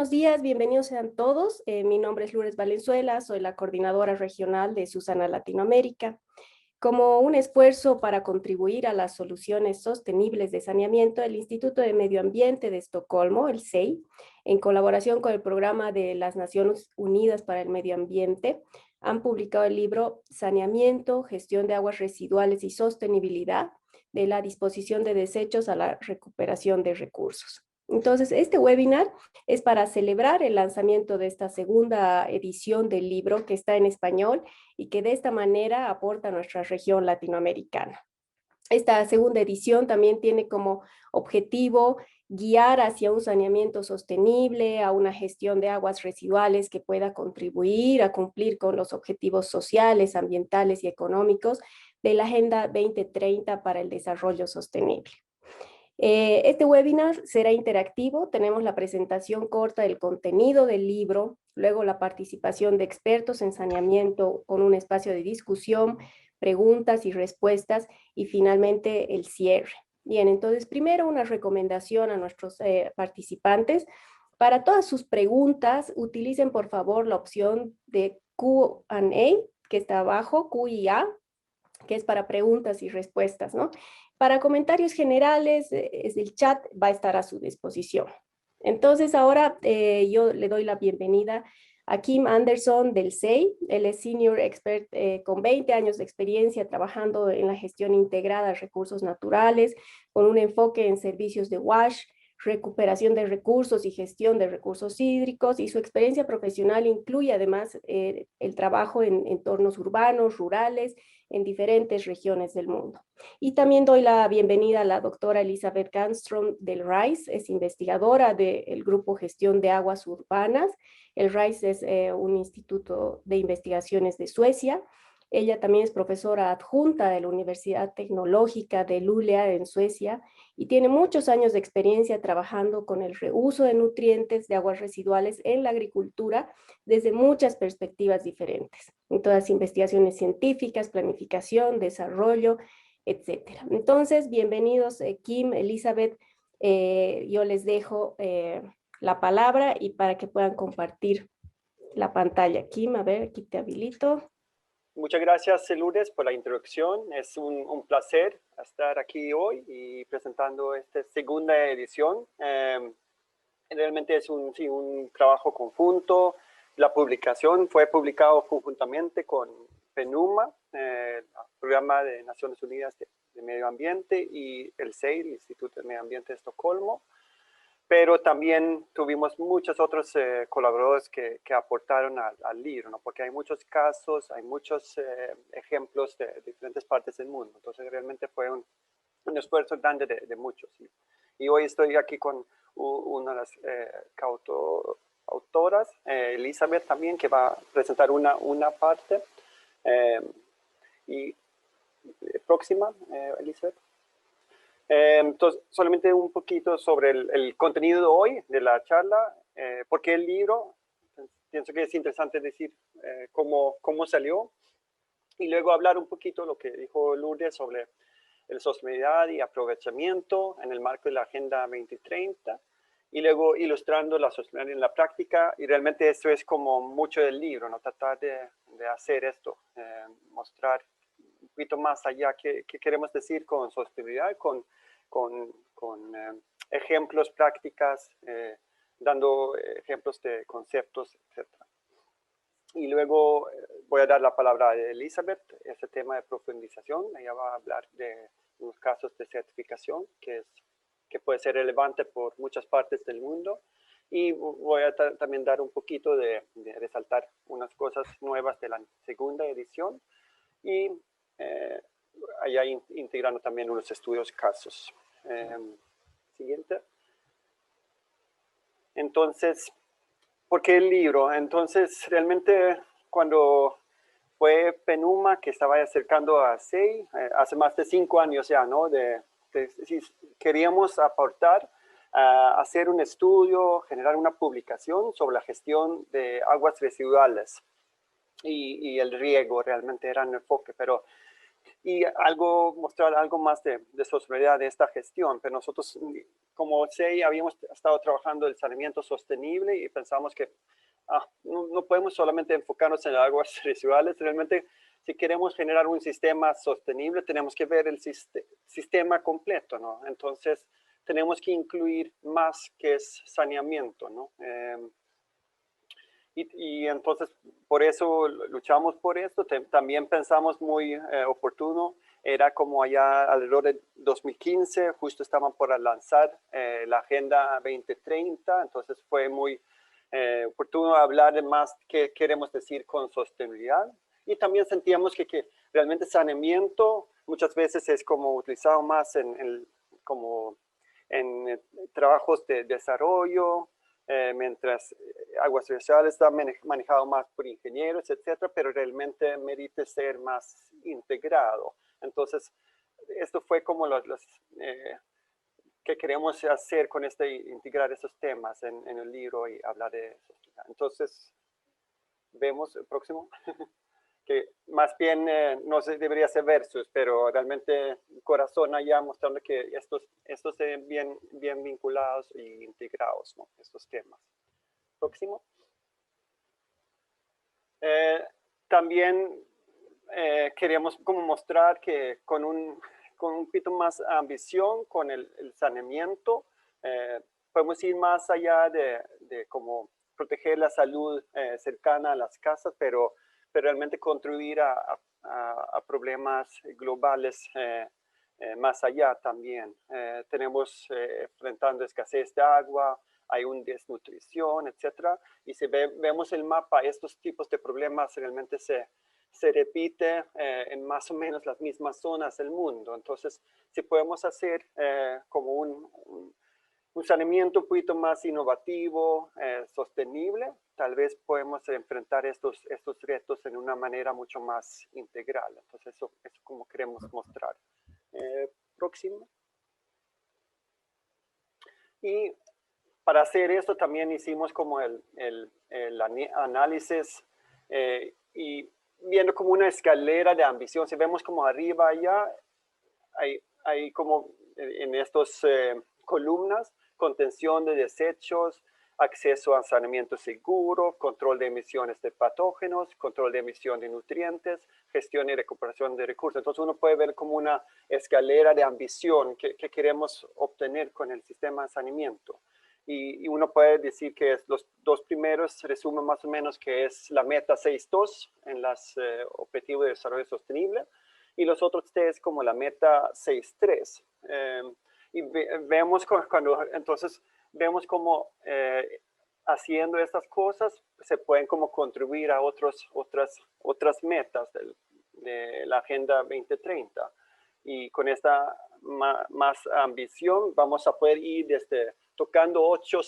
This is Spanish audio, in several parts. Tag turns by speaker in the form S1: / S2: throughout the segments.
S1: buenos días, bienvenidos sean todos. Mi nombre es Lourdes Valenzuela, soy la coordinadora regional de Susana Latinoamérica. Como un esfuerzo para contribuir a las soluciones sostenibles de saneamiento, el Instituto de Medio Ambiente de Estocolmo, el SEI, en colaboración con el Programa de las Naciones Unidas para el Medio Ambiente, han publicado el libro Saneamiento, Gestión de Aguas Residuales y Sostenibilidad, de la disposición de desechos a la recuperación de recursos. Entonces, este webinar es para celebrar el lanzamiento de esta segunda edición del libro que está en español y que de esta manera aporta a nuestra región latinoamericana. Esta segunda edición también tiene como objetivo guiar hacia un saneamiento sostenible, a una gestión de aguas residuales que pueda contribuir a cumplir con los objetivos sociales, ambientales y económicos de la Agenda 2030 para el Desarrollo Sostenible. Este webinar será interactivo, tenemos la presentación corta del contenido del libro, luego la participación de expertos en saneamiento con un espacio de discusión, preguntas y respuestas y finalmente el cierre. Bien, entonces primero una recomendación a nuestros participantes. Para todas sus preguntas, utilicen por favor la opción de Q&A que está abajo, Q&A, que es para preguntas y respuestas, ¿no? Para comentarios generales, el chat va a estar a su disposición. Entonces ahora yo le doy la bienvenida a Kim Anderson del SEI. Él es Senior Expert con 20 años de experiencia trabajando en la gestión integrada de recursos naturales, con un enfoque en servicios de WASH, recuperación de recursos y gestión de recursos hídricos, y su experiencia profesional incluye además el trabajo en entornos urbanos, rurales, en diferentes regiones del mundo. Y también doy la bienvenida a la doctora Elizabeth Gangstrom del RISE, es investigadora del Grupo Gestión de Aguas Urbanas. El RISE es un instituto de investigaciones de Suecia. Ella también es profesora adjunta de la Universidad Tecnológica de Luleå en Suecia y tiene muchos años de experiencia trabajando con el reuso de nutrientes de aguas residuales en la agricultura desde muchas perspectivas diferentes, en todas investigaciones científicas, planificación, desarrollo, etcétera. Entonces, bienvenidos Kim, Elizabeth, yo les dejo la palabra y para que puedan compartir la pantalla. Kim, a ver, aquí te habilito.
S2: Muchas gracias, Lourdes, por la introducción. Es un placer estar aquí hoy y presentando esta segunda edición. Realmente es un trabajo conjunto. La publicación fue publicado conjuntamente con PNUMA, el Programa de Naciones Unidas de Medio Ambiente, y el SEI, el Instituto de Medio Ambiente de Estocolmo. Pero también tuvimos muchos otros colaboradores que aportaron al libro, ¿no? Porque hay muchos casos, hay muchos ejemplos de diferentes partes del mundo. Entonces realmente fue un esfuerzo grande de muchos. Y hoy estoy aquí con una de las autoras, Elizabeth también, que va a presentar una parte. Y próxima, Elizabeth. Entonces, solamente un poquito sobre el contenido de hoy de la charla. ¿Por qué el libro? Pienso que es interesante decir cómo salió y luego hablar un poquito lo que dijo Lourdes sobre el sostenibilidad y aprovechamiento en el marco de la Agenda 2030 y luego ilustrando la sostenibilidad en la práctica. Y realmente eso es como mucho del libro, ¿no? Tratar de hacer esto, mostrar un poquito más allá qué queremos decir con sostenibilidad, con ejemplos, prácticas, dando ejemplos de conceptos, etc. Y luego voy a dar la palabra a Elizabeth, ese tema de profundización. Ella va a hablar de unos casos de certificación que puede ser relevante por muchas partes del mundo. Y voy a también dar un poquito de resaltar unas cosas nuevas de la segunda edición y allá integrando también unos estudios casos. Siguiente. Entonces, ¿por qué el libro? Entonces, realmente cuando fue PNUMA que estaba acercando a SEI, hace más de 5 años ya, ¿no? Si queríamos aportar, hacer un estudio, generar una publicación sobre la gestión de aguas residuales y el riego realmente era un enfoque, pero y mostrar algo más de sostenibilidad de esta gestión, pero nosotros como sé, habíamos estado trabajando el saneamiento sostenible y pensamos que no podemos solamente enfocarnos en aguas residuales. Realmente, si queremos generar un sistema sostenible, tenemos que ver el sistema completo, ¿no? Entonces, tenemos que incluir más que es saneamiento, ¿no? Y entonces, por eso luchamos por esto. También pensamos muy oportuno. Era como allá alrededor de 2015, justo estaban por lanzar la Agenda 2030. Entonces, fue muy oportuno hablar de más qué queremos decir con sostenibilidad. Y también sentíamos que realmente saneamiento muchas veces es como utilizado más como en trabajos de desarrollo, mientras aguas residuales está manejado más por ingenieros, etcétera, pero realmente merece ser más integrado. Entonces, esto fue como que queremos hacer con integrar esos temas en el libro y hablar de eso. Entonces, vemos el próximo. Que más bien no sé, debería ser versus, pero realmente corazón allá mostrando que estos se bien vinculados y integrados, ¿no? Estos temas. Próximo. También queríamos como mostrar que con un poquito más ambición con el saneamiento, podemos ir más allá de cómo proteger la salud cercana a las casas, pero realmente contribuir a problemas globales más allá también. Tenemos enfrentando escasez de agua, hay una desnutrición, etcétera. Y si vemos el mapa, estos tipos de problemas realmente se repite en más o menos las mismas zonas del mundo. Entonces, si podemos hacer como un saneamiento un poquito más innovativo, sostenible, tal vez podemos enfrentar estos retos en una manera mucho más integral. Entonces, eso es como queremos mostrar. Próximo. Y para hacer esto también hicimos como el análisis y viendo como una escalera de ambición. Si vemos como arriba allá, hay como en estas columnas, contención de desechos, acceso a saneamiento seguro, control de emisiones de patógenos, control de emisión de nutrientes, gestión y recuperación de recursos. Entonces uno puede ver como una escalera de ambición que queremos obtener con el sistema de saneamiento. Y uno puede decir que los dos primeros resumen más o menos que es la meta 6.2 en los objetivos de desarrollo sostenible, y los otros tres como la meta 6.3. Y vemos entonces vemos cómo haciendo estas cosas se pueden como contribuir a otras metas de la Agenda 2030. Y con esta más ambición vamos a poder ir desde tocando ocho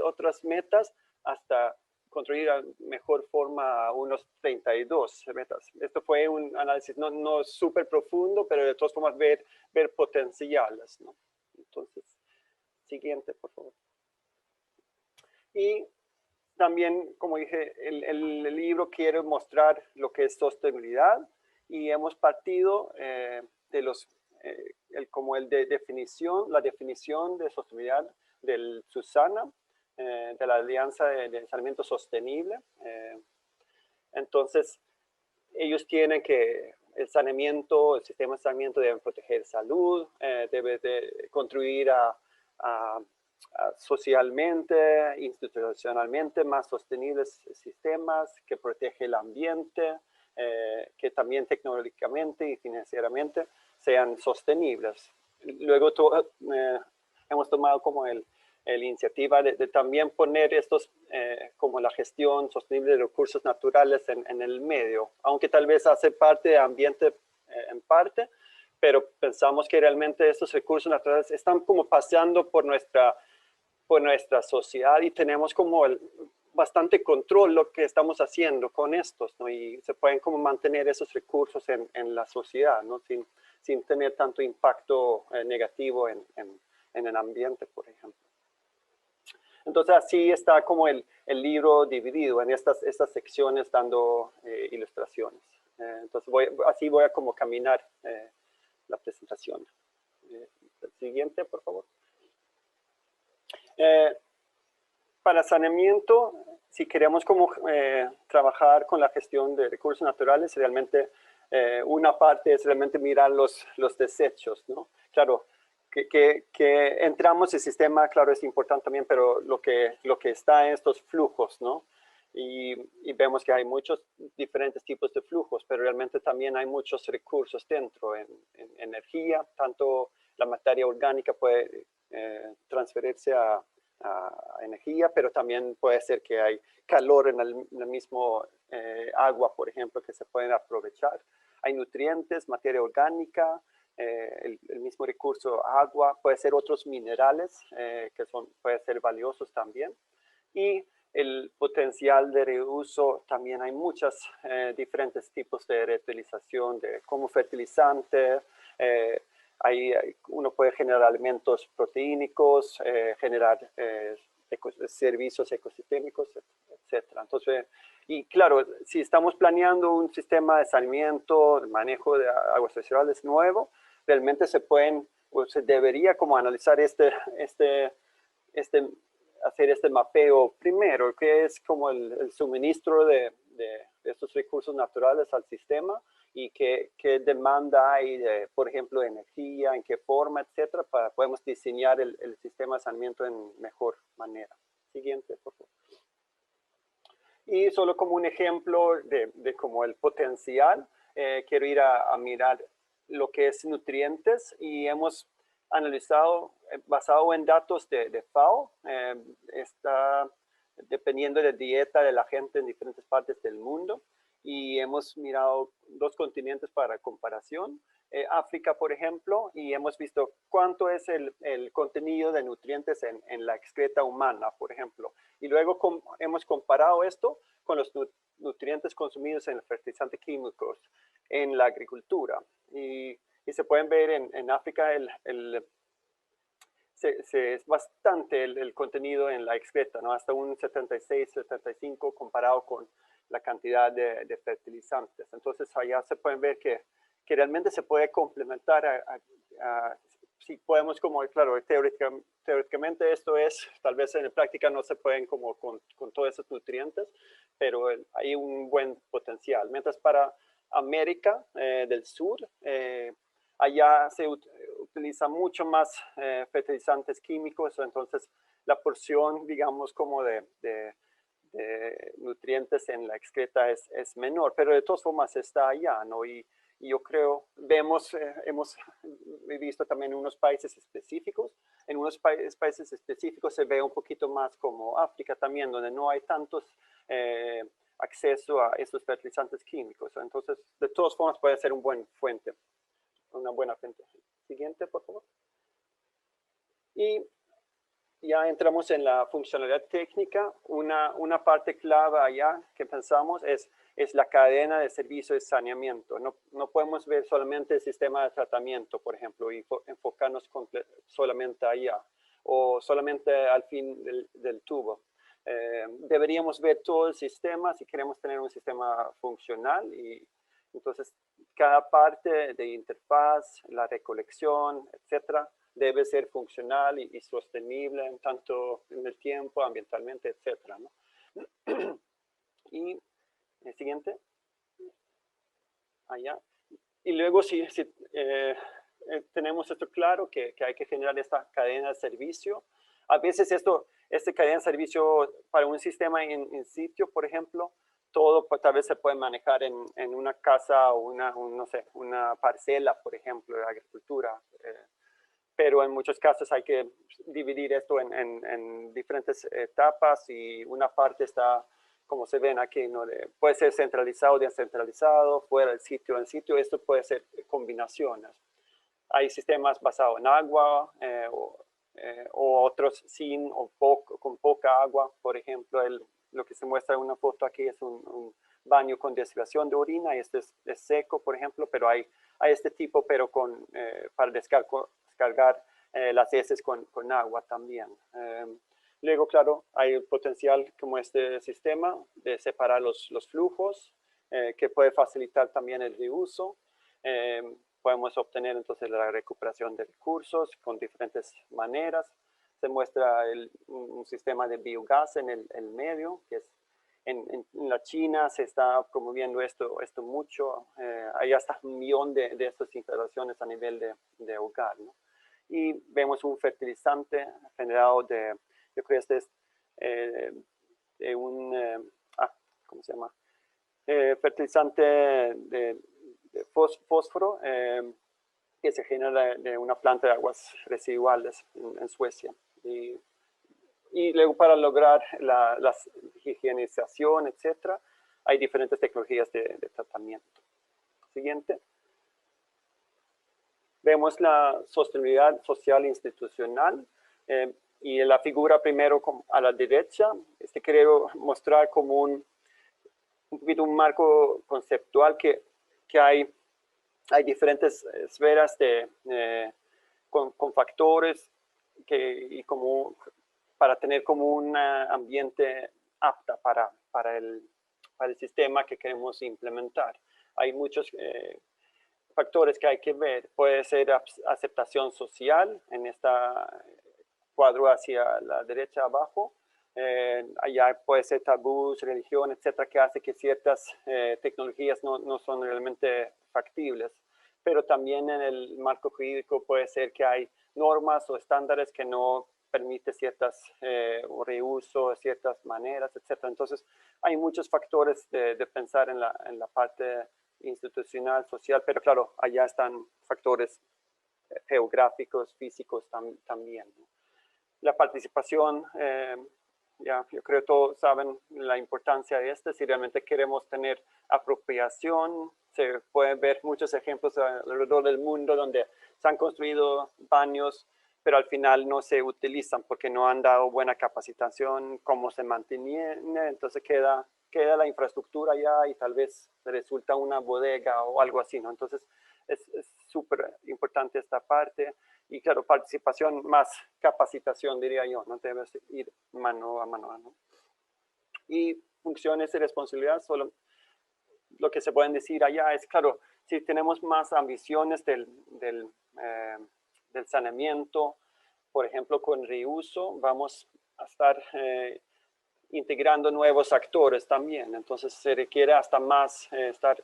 S2: otras metas hasta construir de mejor forma unos 32 metas. Esto fue un análisis no súper profundo, pero de todas formas ver potenciales, ¿no? Entonces, siguiente, por favor. Y también, como dije, el libro quiere mostrar lo que es sostenibilidad y hemos partido de la definición de sostenibilidad del Susana, de la Alianza de Saneamiento Sostenible. Entonces, ellos tienen que el sistema de saneamiento debe proteger salud, debe de contribuir socialmente, institucionalmente más sostenibles sistemas, que protege el ambiente, que también tecnológicamente y financieramente sean sostenibles. Luego hemos tomado como la iniciativa de también poner estos como la gestión sostenible de recursos naturales en el medio, aunque tal vez hace parte de ambiente en parte, pero pensamos que realmente estos recursos naturales están como paseando por nuestra sociedad y tenemos como bastante control lo que estamos haciendo con estos, ¿no? Y se pueden como mantener esos recursos en la sociedad, ¿no? Sin tener tanto impacto negativo en el ambiente, por ejemplo. Entonces así está como el libro dividido en estas secciones dando ilustraciones. Entonces así voy a como caminar la presentación. Siguiente, por favor. Eh, para saneamiento, si queremos como trabajar con la gestión de recursos naturales, realmente una parte es realmente mirar los desechos, ¿no? Claro, que entramos el sistema, claro, es importante también, pero lo que está en estos flujos, ¿no? Y vemos que hay muchos diferentes tipos de flujos, pero realmente también hay muchos recursos dentro, en energía, tanto la materia orgánica puede transferirse a energía, pero también puede ser que hay calor en el mismo agua, por ejemplo, que se pueden aprovechar. Hay nutrientes, materia orgánica, el mismo recurso agua, puede ser otros minerales que pueden ser valiosos también. Y el potencial de reuso, también hay muchos diferentes tipos de reutilización, como fertilizante, uno puede generar alimentos proteínicos, generar servicios ecosistémicos, etc. Entonces, y claro, si estamos planeando un sistema de saneamiento, de manejo de aguas residuales nuevo, realmente se debería como analizar hacer este mapeo primero, que es como el suministro de estos recursos naturales al sistema y qué demanda hay de, por ejemplo, energía, en qué forma, etcétera, para podemos diseñar el sistema de saneamiento en mejor manera. Siguiente, por favor. Y solo como un ejemplo de como el potencial, quiero ir a mirar lo que es nutrientes y hemos analizado, basado en datos de FAO, está dependiendo de la dieta de la gente en diferentes partes del mundo y hemos mirado 2 continentes para comparación, África, por ejemplo, y hemos visto cuánto es el contenido de nutrientes en la excreta humana, por ejemplo. Y luego hemos comparado esto con los nutrientes consumidos en fertilizantes químicos en la agricultura. Y se pueden ver en África es bastante el contenido en la excreta, ¿no? Hasta un 76, 75 comparado con la cantidad de fertilizantes. Entonces allá se pueden ver que realmente se puede complementar si podemos como, claro, teóricamente esto es, tal vez en la práctica no se pueden como con todos esos nutrientes, pero hay un buen potencial. Mientras para América del Sur, allá se utiliza mucho más fertilizantes químicos, entonces la porción, digamos, como de nutrientes en la excreta es menor, pero de todas formas está allá, ¿no? Y yo creo, hemos visto también en unos países específicos, en unos países específicos se ve un poquito más como África también, donde no hay tantos acceso a estos fertilizantes químicos. Entonces, de todas formas puede ser una buena fuente. Siguiente, por favor. Y ya entramos en la funcionalidad técnica. Una parte clave allá que pensamos es la cadena de servicio de saneamiento. No podemos ver solamente el sistema de tratamiento, por ejemplo, y enfocarnos solamente allá o solamente al fin del tubo. Deberíamos ver todo el sistema si queremos tener un sistema funcional y entonces cada parte de interfaz, la recolección, etcétera, debe ser funcional y sostenible tanto en el tiempo, ambientalmente, etcétera, ¿no? Y el siguiente, allá. Y luego si tenemos esto claro, que hay que generar esta cadena de servicio. A veces esta cadena de servicio para un sistema en sitio, por ejemplo, todo tal vez se puede manejar en una casa o no sé, una parcela, por ejemplo, de agricultura. Pero en muchos casos hay que dividir esto en diferentes etapas y una parte está, como se ven aquí, ¿no? Puede ser centralizado, descentralizado, fuera del sitio, en sitio. Esto puede ser combinaciones. Hay sistemas basados en agua o otros sin o con poca agua. Por ejemplo, lo que se muestra en una foto aquí es un baño con destilación de orina y este es seco, por ejemplo, pero hay este tipo, pero para descargar las heces con agua también. Luego, claro, hay el potencial como este sistema de separar los flujos, que puede facilitar también el reuso. Podemos obtener entonces la recuperación de recursos con diferentes maneras. Este muestra un sistema de biogás en el medio, que es en la China se está promoviendo esto mucho. Hay hasta 1 millón de estas instalaciones a nivel de hogar, ¿no? Y vemos un fertilizante generado yo creo que este es de un, ¿cómo se llama? Fertilizante de fósforo que se genera de una planta de aguas residuales en Suecia. Y luego para lograr la higienización, etcétera, hay diferentes tecnologías de tratamiento. Siguiente. Vemos la sostenibilidad social e institucional. Y en la figura primero a la derecha, quiero mostrar como un poquito un marco conceptual que hay diferentes esferas con factores y como para tener como un ambiente apta para el sistema que queremos implementar. Hay muchos factores que hay que ver. Puede ser aceptación social en esta cuadro hacia la derecha abajo. Allá puede ser tabús, religión, etcétera, que hace que ciertas tecnologías no son realmente factibles. Pero también en el marco jurídico puede ser que hay normas o estándares que no permite ciertas reuso, ciertas maneras, etcétera. Entonces, hay muchos factores de pensar en la parte institucional, social, pero claro, allá están factores geográficos, físicos también, ¿no? La participación, yo creo que todos saben la importancia de si realmente queremos tener apropiación. Se pueden ver muchos ejemplos alrededor del mundo donde se han construido baños, pero al final no se utilizan porque no han dado buena capacitación, cómo se mantiene, entonces queda la infraestructura allá y tal vez resulta una bodega o algo así, ¿no? Entonces es súper importante esta parte. Y claro, participación más capacitación, diría yo, no debes ir mano a mano, ¿no? Y funciones y responsabilidad, solo lo que se pueden decir allá es, claro, si tenemos más ambiciones del saneamiento, por ejemplo, con reuso, vamos a estar integrando nuevos actores también. Entonces se requiere hasta más estar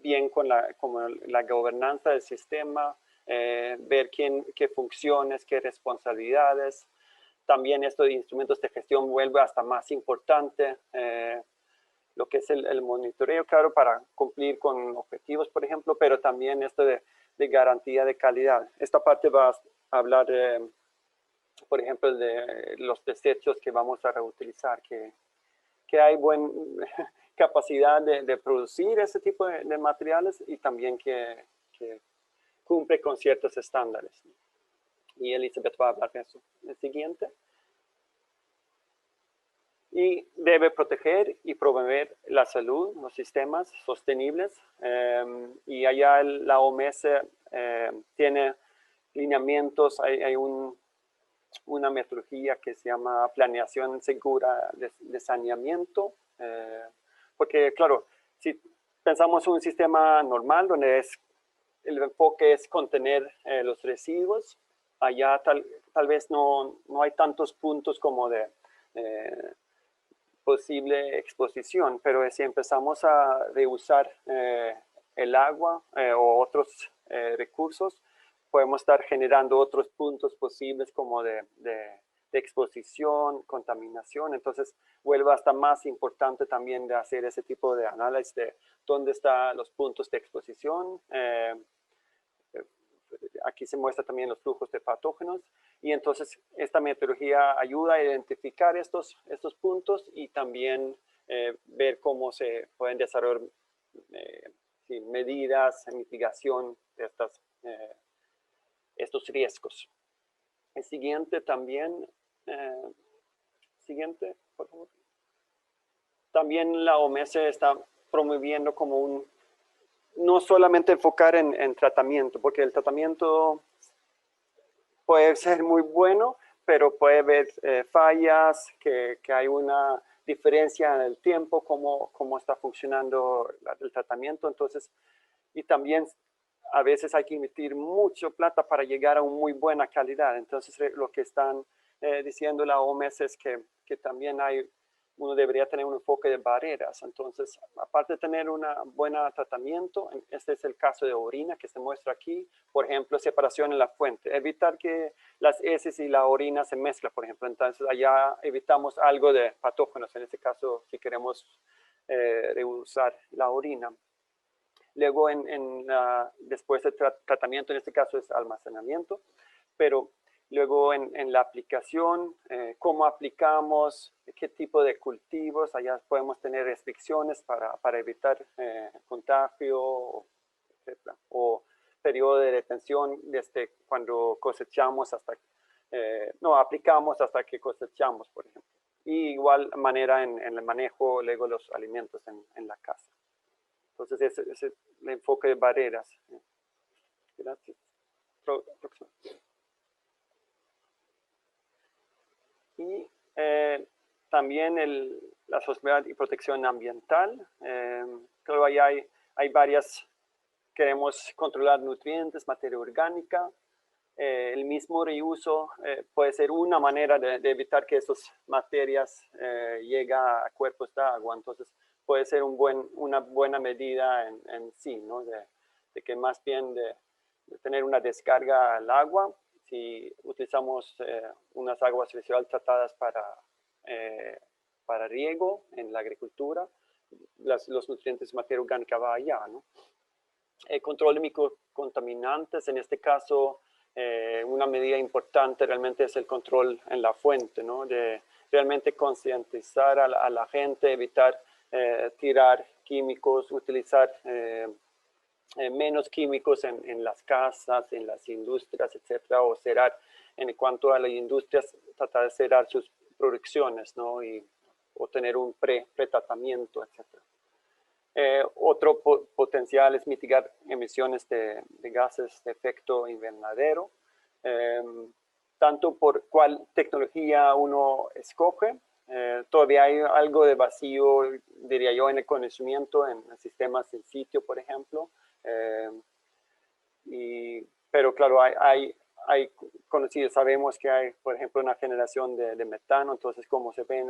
S2: bien con la gobernanza del sistema, ver qué funciones, qué responsabilidades. También esto de instrumentos de gestión vuelve hasta más importante. Lo que es el monitoreo, claro, para cumplir con objetivos, por ejemplo, pero también esto de garantía de calidad. Esta parte va a hablar, por ejemplo, de los desechos que vamos a reutilizar, que hay buena capacidad de producir ese tipo de materiales y también que cumple con ciertos estándares. Y Elizabeth va a hablar de eso. El siguiente. Y debe proteger y promover la salud, los sistemas sostenibles. Y allá la OMS tiene lineamientos, hay una metodología que se llama planeación segura de saneamiento. Porque, claro, si pensamos en un sistema normal donde el enfoque es contener los residuos, allá tal vez no hay tantos puntos como de posible exposición, pero si empezamos a reusar el agua o otros recursos, podemos estar generando otros puntos posibles como de exposición, contaminación. Entonces, vuelve hasta más importante también de hacer ese tipo de análisis de dónde están los puntos de exposición. Aquí se muestra también los flujos de patógenos. Y entonces esta metodología ayuda a identificar estos puntos y también ver cómo se pueden desarrollar medidas de mitigación de estos riesgos. El siguiente también, siguiente, por favor. También la OMS está promoviendo como no solamente enfocar en tratamiento, porque el tratamiento puede ser muy bueno, pero puede haber fallas, que hay una diferencia en el tiempo, cómo está funcionando el tratamiento. Entonces, y también a veces hay que invertir mucho plata para llegar a una muy buena calidad. Entonces, lo que están diciendo la OMS es que también uno debería tener un enfoque de barreras. Entonces, aparte de tener un buen tratamiento, este es el caso de orina que se muestra aquí, por ejemplo, separación en la fuente, evitar que las heces y la orina se mezclen, por ejemplo. Entonces, allá evitamos algo de patógenos, en este caso, si queremos reusar la orina. Luego, después del tratamiento, en este caso es almacenamiento, pero luego en la aplicación, cómo aplicamos, qué tipo de cultivos, allá podemos tener restricciones para evitar contagio, etc. O periodo de retención desde cuando cosechamos hasta, no, aplicamos hasta que cosechamos, por ejemplo. Y igual manera en el manejo luego los alimentos en la casa. Entonces, ese es el enfoque de barreras. Gracias. Próximo. Y también la sostenibilidad y protección ambiental. Claro, ahí hay varias, queremos controlar nutrientes, materia orgánica. El mismo reuso puede ser una manera de evitar que esas materias lleguen a cuerpos de agua. Entonces, puede ser una buena medida en sí, ¿no? De que más bien de tener una descarga al agua, si utilizamos unas aguas residuales tratadas para riego en la agricultura, los nutrientes de materia orgánica van allá, ¿no? El control de microcontaminantes, en este caso, una medida importante realmente es el control en la fuente, ¿no? De realmente concientizar a la gente, evitar tirar químicos, utilizar menos químicos en las casas, en las industrias, etcétera, o cerrar, en cuanto a las industrias, tratar de cerrar sus producciones, ¿no? O tener un pretratamiento, etcétera. Otro potencial es mitigar emisiones de gases de efecto invernadero, tanto por cuál tecnología uno escoge. Todavía hay algo de vacío, diría yo, en el conocimiento, en sistemas in sitio, por ejemplo. Pero claro, hay conocidos, sabemos que hay, por ejemplo, una generación de metano, entonces como se ve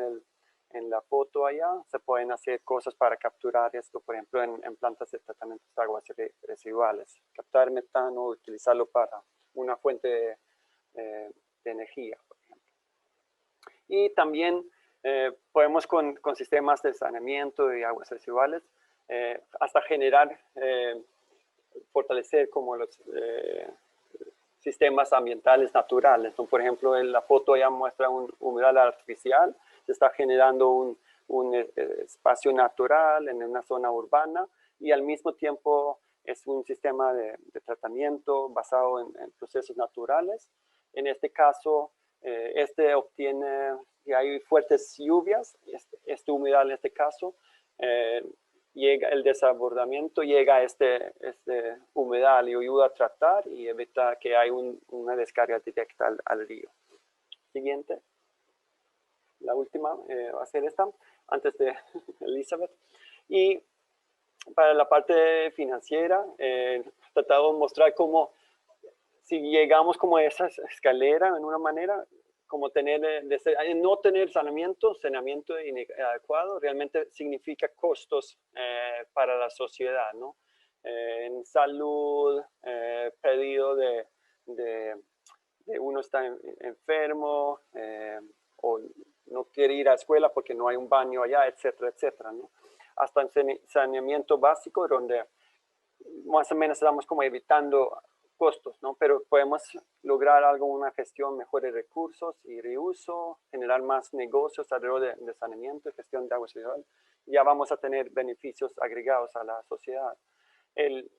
S2: en la foto allá, se pueden hacer cosas para capturar esto, por ejemplo, en plantas de tratamiento de aguas residuales. Captar metano, utilizarlo para una fuente de energía, por ejemplo. Y también podemos con sistemas de saneamiento de aguas residuales hasta generar, fortalecer como los sistemas ambientales naturales, ¿no? Por ejemplo, en la foto ya muestra un humedal artificial, se está generando un espacio natural en una zona urbana y al mismo tiempo es un sistema de tratamiento basado en procesos naturales. En este caso, obtiene, si hay fuertes lluvias, este humedal en este caso, llega el desbordamiento, llega a este humedal y ayuda a tratar y evita que haya una descarga directa al río. Siguiente. La última va a ser esta, antes de Elizabeth. Y para la parte financiera, tratado de mostrar cómo, si llegamos como a esa escalera en una manera, como no tener saneamiento inadecuado, realmente significa costos para la sociedad, ¿no? En salud, pedido de uno está enfermo, o no quiere ir a la escuela porque no hay un baño allá, etcétera, etcétera, ¿no? Hasta en saneamiento básico, donde más o menos estamos como evitando costos, ¿no? Pero podemos lograr una gestión mejor de recursos y reuso, generar más negocios alrededor de saneamiento y gestión de aguas residuales. Ya vamos a tener beneficios agregados a la sociedad. El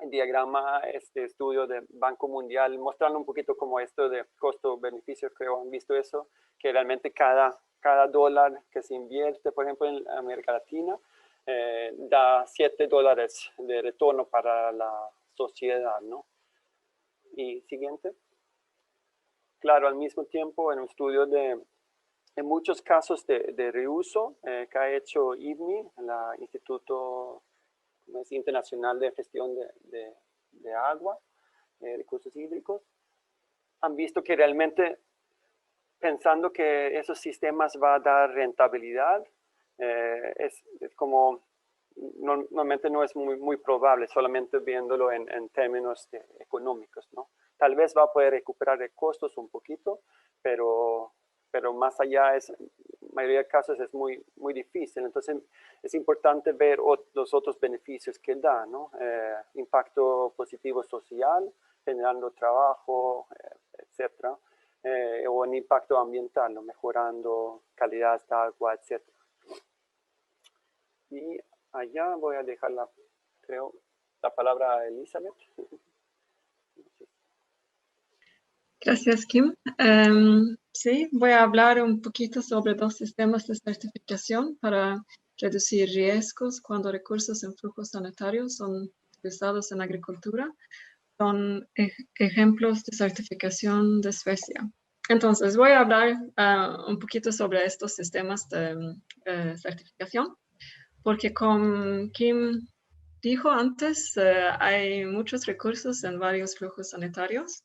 S2: diagrama, este estudio del Banco Mundial, mostrando un poquito como esto de costo-beneficio, creo han visto eso, que realmente cada dólar que se invierte, por ejemplo, en América Latina, da $7 de retorno para la sociedad, ¿no? Y siguiente. Claro, al mismo tiempo, en un estudio en muchos casos de reuso que ha hecho IBMI, el Instituto Internacional de Gestión de Agua, recursos hídricos, han visto que realmente pensando que esos sistemas va a dar rentabilidad, es como, normalmente no es muy probable, solamente viéndolo en términos económicos, ¿no? Tal vez va a poder recuperar de costos un poquito, pero más allá, en la mayoría de casos es muy difícil. Entonces es importante ver los otros beneficios que da, ¿no? Impacto positivo social, generando trabajo, etcétera. O en impacto ambiental, ¿no? Mejorando calidad de agua, etcétera. Y allá voy a dejar creo, la palabra a Elizabeth.
S3: Gracias, Kim. Sí, voy a hablar un poquito sobre dos sistemas de certificación para reducir riesgos cuando recursos en flujos sanitarios son utilizados en agricultura. Son ejemplos de certificación de Suecia. Entonces, voy a hablar un poquito sobre estos sistemas de certificación, porque como Kim dijo antes, hay muchos recursos en varios flujos sanitarios.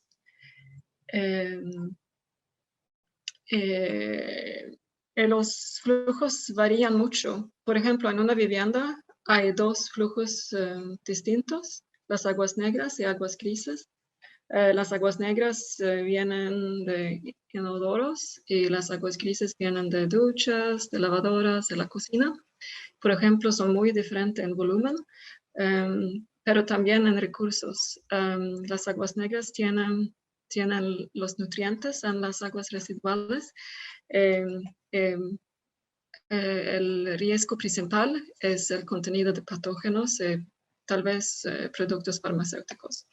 S3: Los flujos varían mucho. Por ejemplo, en una vivienda hay dos flujos distintos, las aguas negras y aguas grises. Las aguas negras vienen de inodoros y las aguas grises vienen de duchas, de lavadoras, de la cocina. Por ejemplo, son muy diferentes en volumen, pero también en recursos. Las aguas negras tienen los nutrientes en las aguas residuales. El riesgo principal es el contenido de patógenos, tal vez productos farmacéuticos.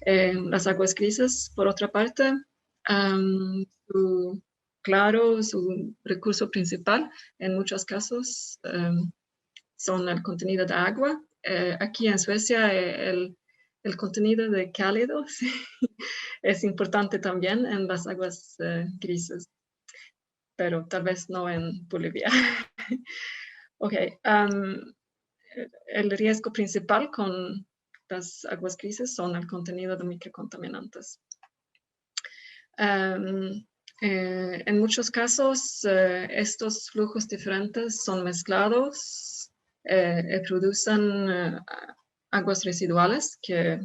S3: Las aguas grises, por otra parte, su recurso principal en muchos casos son el contenido de agua. Aquí en Suecia el contenido de cálido sí, es importante también en las aguas grises, pero tal vez no en Bolivia. Ok, el riesgo principal con las aguas grises son el contenido de microcontaminantes. En muchos casos, estos flujos diferentes son mezclados y producen aguas residuales que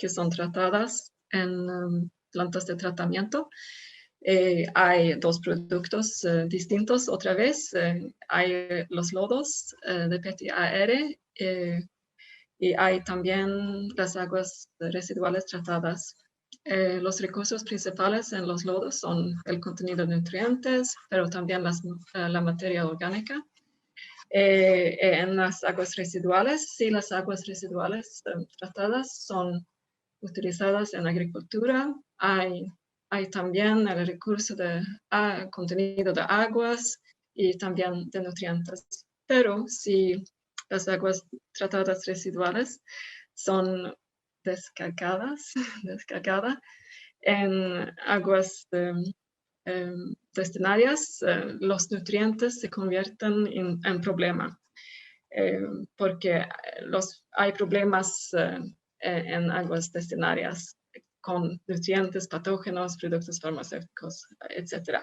S3: son tratadas en plantas de tratamiento. Hay dos productos distintos otra vez. Hay los lodos de PET-AR y hay también las aguas residuales tratadas. Los recursos principales en los lodos son el contenido de nutrientes, pero también la materia orgánica. En las aguas residuales, sí, las aguas residuales tratadas son utilizadas en agricultura. Hay también el recurso de contenido de aguas y también de nutrientes. Pero si las aguas tratadas residuales son descargadas en aguas destinarias, los nutrientes se convierten en problema, porque hay problemas en aguas destinarias con nutrientes, patógenos, productos farmacéuticos, etc.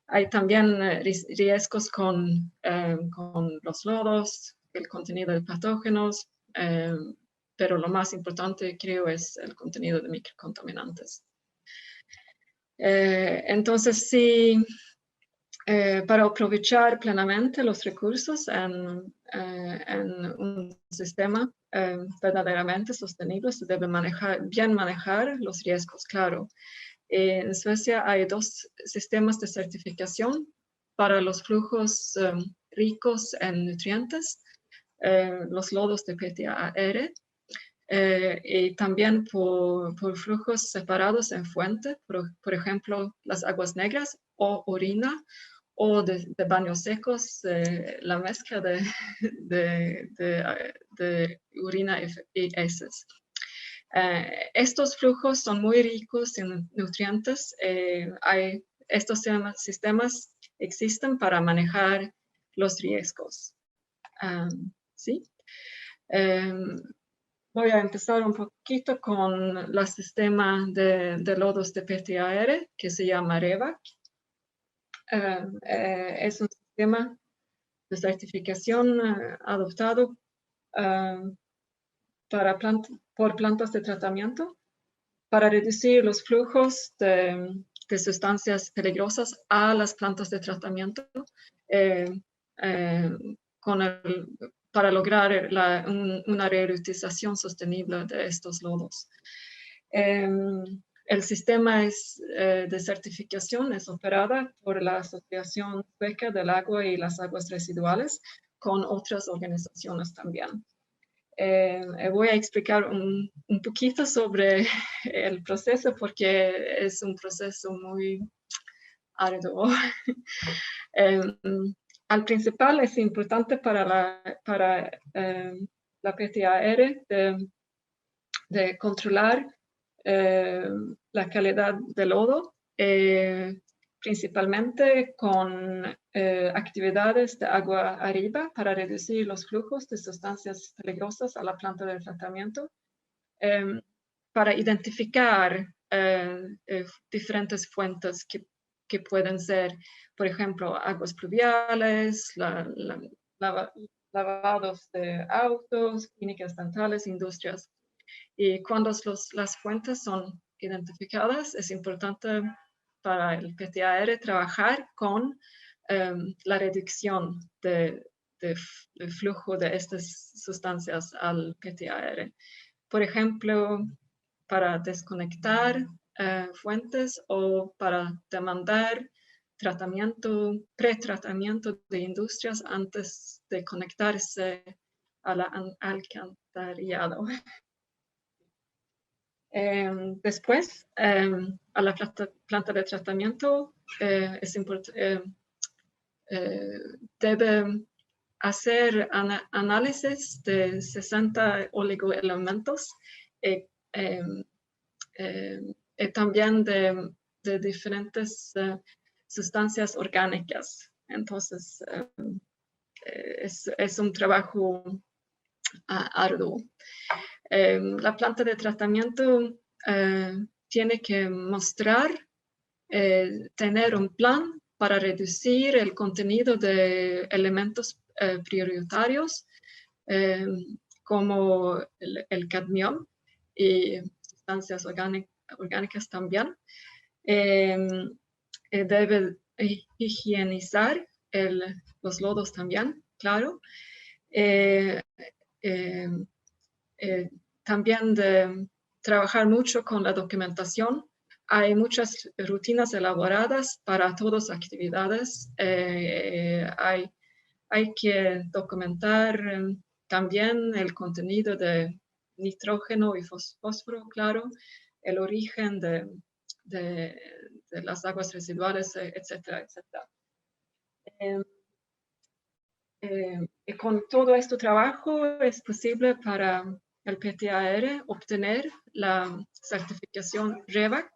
S3: Hay también riesgos con los lodos, el contenido de patógenos, pero lo más importante creo es el contenido de microcontaminantes. Entonces, sí, para aprovechar plenamente los recursos en un sistema verdaderamente sostenible, se debe bien manejar los riesgos, claro. En Suecia hay dos sistemas de certificación para los flujos ricos en nutrientes, los lodos de PET-AR, y también por flujos separados en fuente, por ejemplo, las aguas negras o orina, o de baños secos, la mezcla de orina y heces. Estos flujos son muy ricos en nutrientes. Estos sistemas existen para manejar los riesgos. ¿Sí? Voy a empezar un poquito con el sistema de lodos de PET-AR que se llama REVAC. es un sistema de certificación adoptado por plantas de tratamiento para reducir los flujos de sustancias peligrosas a las plantas de tratamiento para lograr una reutilización sostenible de estos lodos. El sistema de certificación es operada por la Asociación Sueca del Agua y las Aguas Residuales, con otras organizaciones también. Voy a explicar un poquito sobre el proceso porque es un proceso muy arduo. Al principal es importante para la PTAR de controlar la calidad del lodo, principalmente con actividades de agua arriba para reducir los flujos de sustancias peligrosas a la planta de tratamiento, para identificar diferentes fuentes que pueden ser, por ejemplo, aguas pluviales, lavados de autos, clínicas dentales, industrias. Y cuando las fuentes son identificadas, es importante para el PTAR trabajar con la reducción del flujo de estas sustancias al PTAR. Por ejemplo, para desconectar fuentes o para demandar pretratamiento de industrias antes de conectarse al alcantarillado. Después, a la planta de tratamiento debe hacer análisis de 60 oligoelementos también de diferentes sustancias orgánicas. Entonces, es un trabajo arduo. La planta de tratamiento tiene que mostrar, tener un plan para reducir el contenido de elementos prioritarios como el cadmio y sustancias orgánicas también. Debe higienizar los lodos también, claro. También de trabajar mucho con la documentación. Hay muchas rutinas elaboradas para todas las actividades. Hay que documentar también el contenido de nitrógeno y fósforo, claro, el origen de las aguas residuales, etcétera, etcétera. Y con todo este trabajo es posible para el PTAR obtener la certificación REVAC,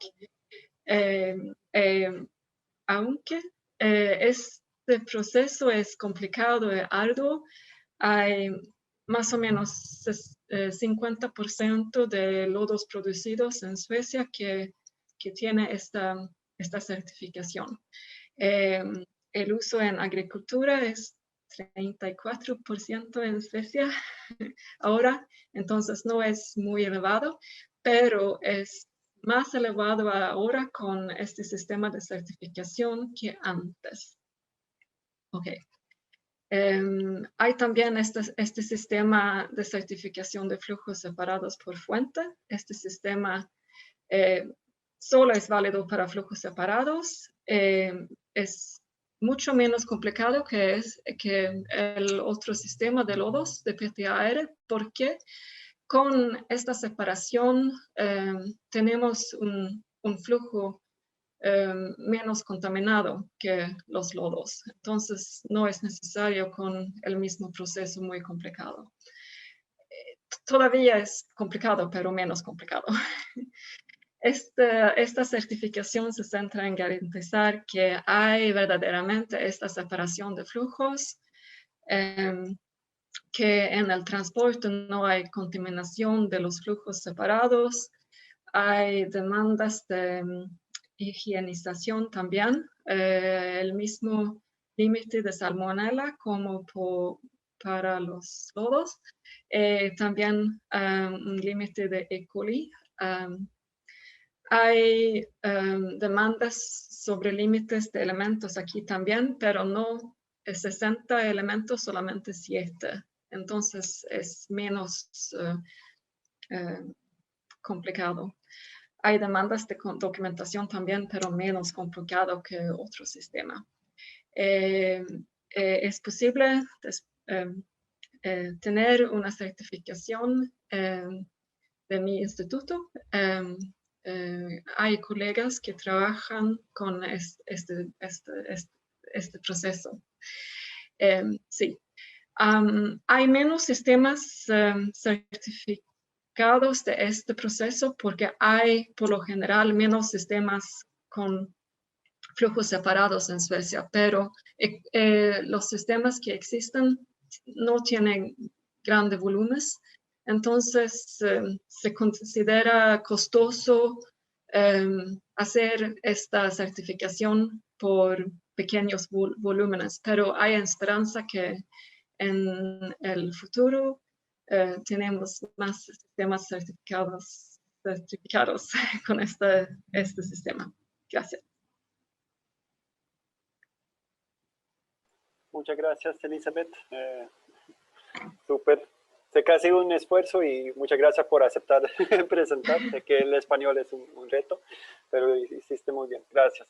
S3: aunque este proceso es complicado y arduo. Hay más o menos 50% de lodos producidos en Suecia que tiene esta certificación. El uso en agricultura es 34% en Suecia ahora, entonces no es muy elevado, pero es más elevado ahora con este sistema de certificación que antes. Ok. Hay también este sistema de certificación de flujos separados por fuente. Este sistema solo es válido para flujos separados. Es mucho menos complicado que el otro sistema de lodos de PTAR, porque con esta separación tenemos un flujo menos contaminado que los lodos. Entonces, no es necesario con el mismo proceso muy complicado. Todavía es complicado, pero menos complicado. Esta certificación se centra en garantizar que hay verdaderamente esta separación de flujos, que en el transporte no hay contaminación de los flujos separados, hay demandas de higienización también el mismo límite de salmonella como para los lodos. También un límite de E. coli. Hay demandas sobre límites de elementos aquí también, pero no 60 elementos, solamente 7. Entonces es menos complicado. Hay demandas de documentación también, pero menos complicado que otro sistema. Es posible tener una certificación de mi instituto. Hay colegas que trabajan con este proceso. Sí. Hay menos sistemas certificados de este proceso porque hay, por lo general, menos sistemas con flujos separados en Suecia, pero los sistemas que existen no tienen grandes volúmenes, entonces se considera costoso hacer esta certificación por pequeños volúmenes, pero hay esperanza que en el futuro tenemos más sistemas certificados con este sistema. Gracias.
S2: Muchas gracias, Elizabeth. Súper. Sé que ha sido un esfuerzo y muchas gracias por aceptar presentar. Sé que el español es un reto, pero hiciste muy bien. Gracias.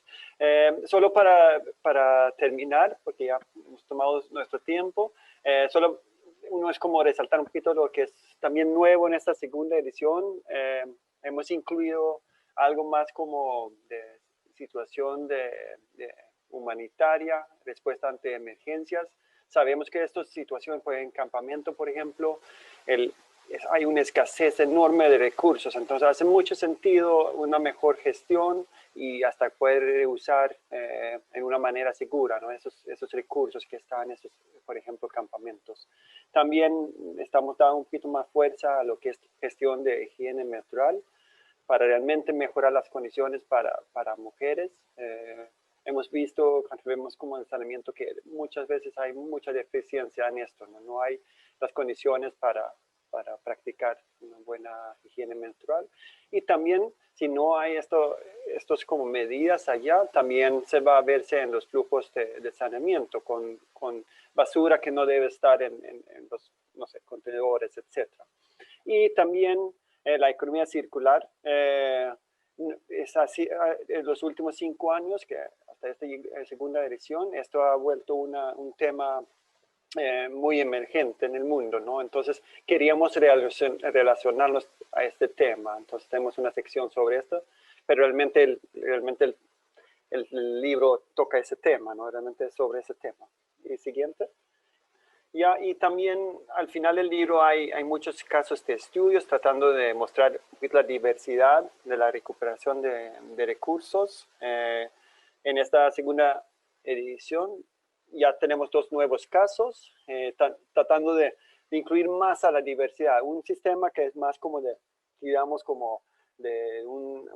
S2: Solo para terminar, porque ya hemos tomado nuestro tiempo, solo uno es como resaltar un poquito lo que es también nuevo en esta segunda edición. Hemos incluido algo más como de situación de humanitaria, respuesta ante emergencias. Sabemos que estas situaciones, pues en campamento, por ejemplo, hay una escasez enorme de recursos, entonces hace mucho sentido una mejor gestión y hasta poder usar en una manera segura, ¿no? esos recursos que están en esos, por ejemplo, campamentos. También estamos dando un poquito más fuerza a lo que es gestión de higiene menstrual para realmente mejorar las condiciones para mujeres. Hemos visto, cuando vemos como el saneamiento, que muchas veces hay mucha deficiencia en esto, no hay las condiciones para practicar una buena higiene menstrual. Y también, si no hay estos como medidas allá, también se va a verse en los flujos de saneamiento, con basura que no debe estar en los, no sé, contenedores, etc. Y también la economía circular, es así, en los últimos 5 años, que hasta esta segunda edición, esto ha vuelto un tema muy emergente en el mundo, ¿no? Entonces queríamos relacionarnos a este tema, entonces tenemos una sección sobre esto, pero realmente el libro toca ese tema, ¿no? Realmente es sobre ese tema. Y siguiente. Ya, y también al final del libro hay muchos casos de estudios tratando de mostrar la diversidad de la recuperación de recursos. En esta segunda edición ya tenemos 2 nuevos casos, tratando de incluir más a la diversidad. Un sistema que es más como de, digamos, como de un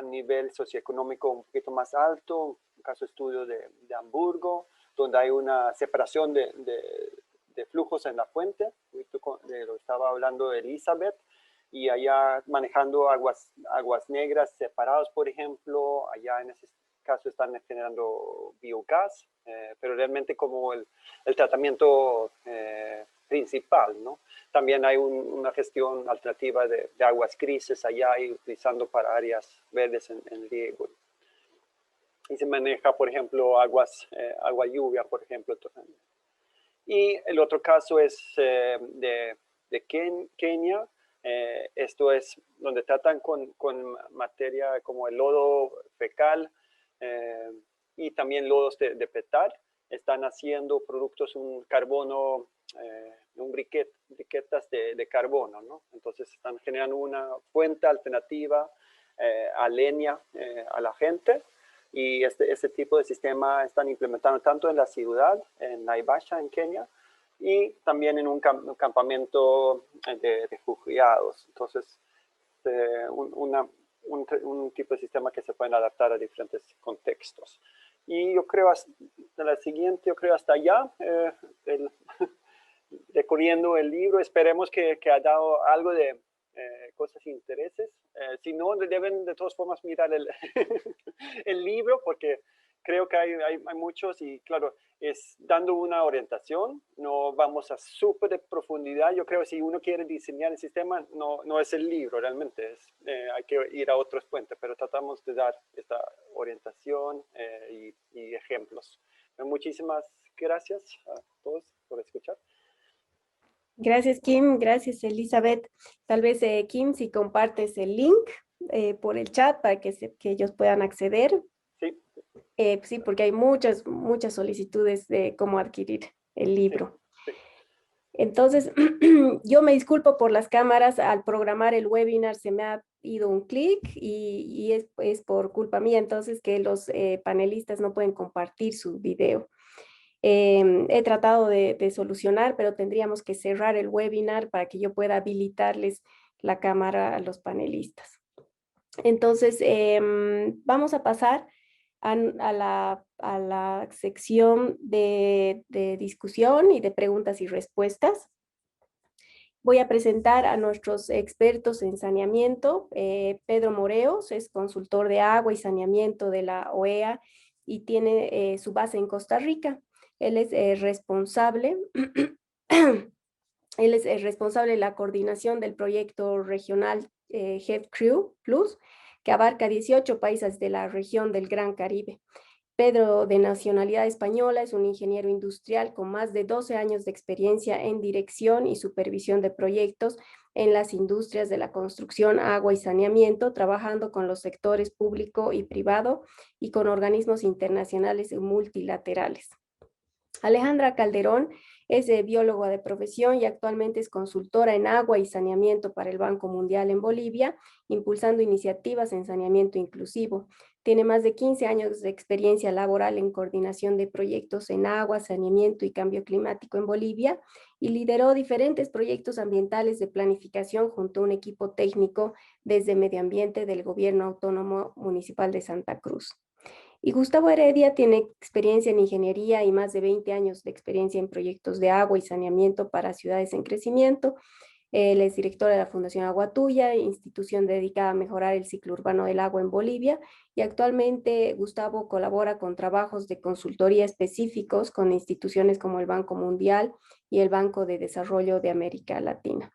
S2: nivel socioeconómico un poquito más alto, un caso de estudio de Hamburgo, donde hay una separación de flujos en la fuente, lo estaba hablando Elizabeth, y allá manejando aguas negras separadas, por ejemplo, allá en ese caso están generando biogás, pero realmente como el tratamiento principal, ¿no? También hay una gestión alternativa de aguas grises allá y utilizando para áreas verdes en riego. Y se maneja, por ejemplo, agua lluvia, por ejemplo. Y el otro caso es de Kenia. Esto es donde tratan con materia como el lodo fecal y también lodos de petar. Están haciendo productos, un carbono, briquetas de carbono, ¿no? Entonces están generando una fuente alternativa a leña a la gente. Y este tipo de sistema están implementando tanto en la ciudad, en Naivasha, en Kenia, y también en un campamento de refugiados. Entonces, un tipo de sistema que se pueden adaptar a diferentes contextos. Y yo creo hasta la siguiente, yo creo hasta allá, recorriendo el libro. Esperemos que ha dado algo de cosas e intereses. Si no, deben de todas formas mirar el libro, porque creo que hay muchos, y claro, es dando una orientación, no vamos a súper de profundidad. Yo creo que si uno quiere diseñar el sistema, no es el libro realmente, hay que ir a otros puentes, pero tratamos de dar esta orientación y ejemplos. Muchísimas gracias a todos por escuchar.
S1: Gracias, Kim. Gracias, Elizabeth. Tal vez, Kim, si compartes el link por el chat para que ellos puedan acceder.
S2: Sí.
S1: Sí, porque hay muchas solicitudes de cómo adquirir el libro.
S2: Sí, sí.
S1: Entonces, yo me disculpo por las cámaras. Al programar el webinar se me ha ido un clic y es por culpa mía, entonces, que los panelistas no pueden compartir su video. He tratado de solucionar, pero tendríamos que cerrar el webinar para que yo pueda habilitarles la cámara a los panelistas. Entonces, vamos a pasar a la sección de discusión y de preguntas y respuestas. Voy a presentar a nuestros expertos en saneamiento. Pedro Moreos es consultor de agua y saneamiento de la OEA y tiene su base en Costa Rica. Él es responsable de la coordinación del proyecto regional HEVCREW Plus, que abarca 18 países de la región del Gran Caribe. Pedro, de nacionalidad española, es un ingeniero industrial con más de 12 años de experiencia en dirección y supervisión de proyectos en las industrias de la construcción, agua y saneamiento, trabajando con los sectores público y privado y con organismos internacionales y multilaterales. Alejandra Calderón es bióloga de profesión y actualmente es consultora en agua y saneamiento para el Banco Mundial en Bolivia, impulsando iniciativas en saneamiento inclusivo. Tiene más de 15 años de experiencia laboral en coordinación de proyectos en agua, saneamiento y cambio climático en Bolivia y lideró diferentes proyectos ambientales de planificación junto a un equipo técnico desde Medio Ambiente del Gobierno Autónomo Municipal de Santa Cruz. Y Gustavo Heredia tiene experiencia en ingeniería y más de 20 años de experiencia en proyectos de agua y saneamiento para ciudades en crecimiento. Él es director de la Fundación Agua Tuya, institución dedicada a mejorar el ciclo urbano del agua en Bolivia, y actualmente Gustavo colabora con trabajos de consultoría específicos con instituciones como el Banco Mundial y el Banco de Desarrollo de América Latina.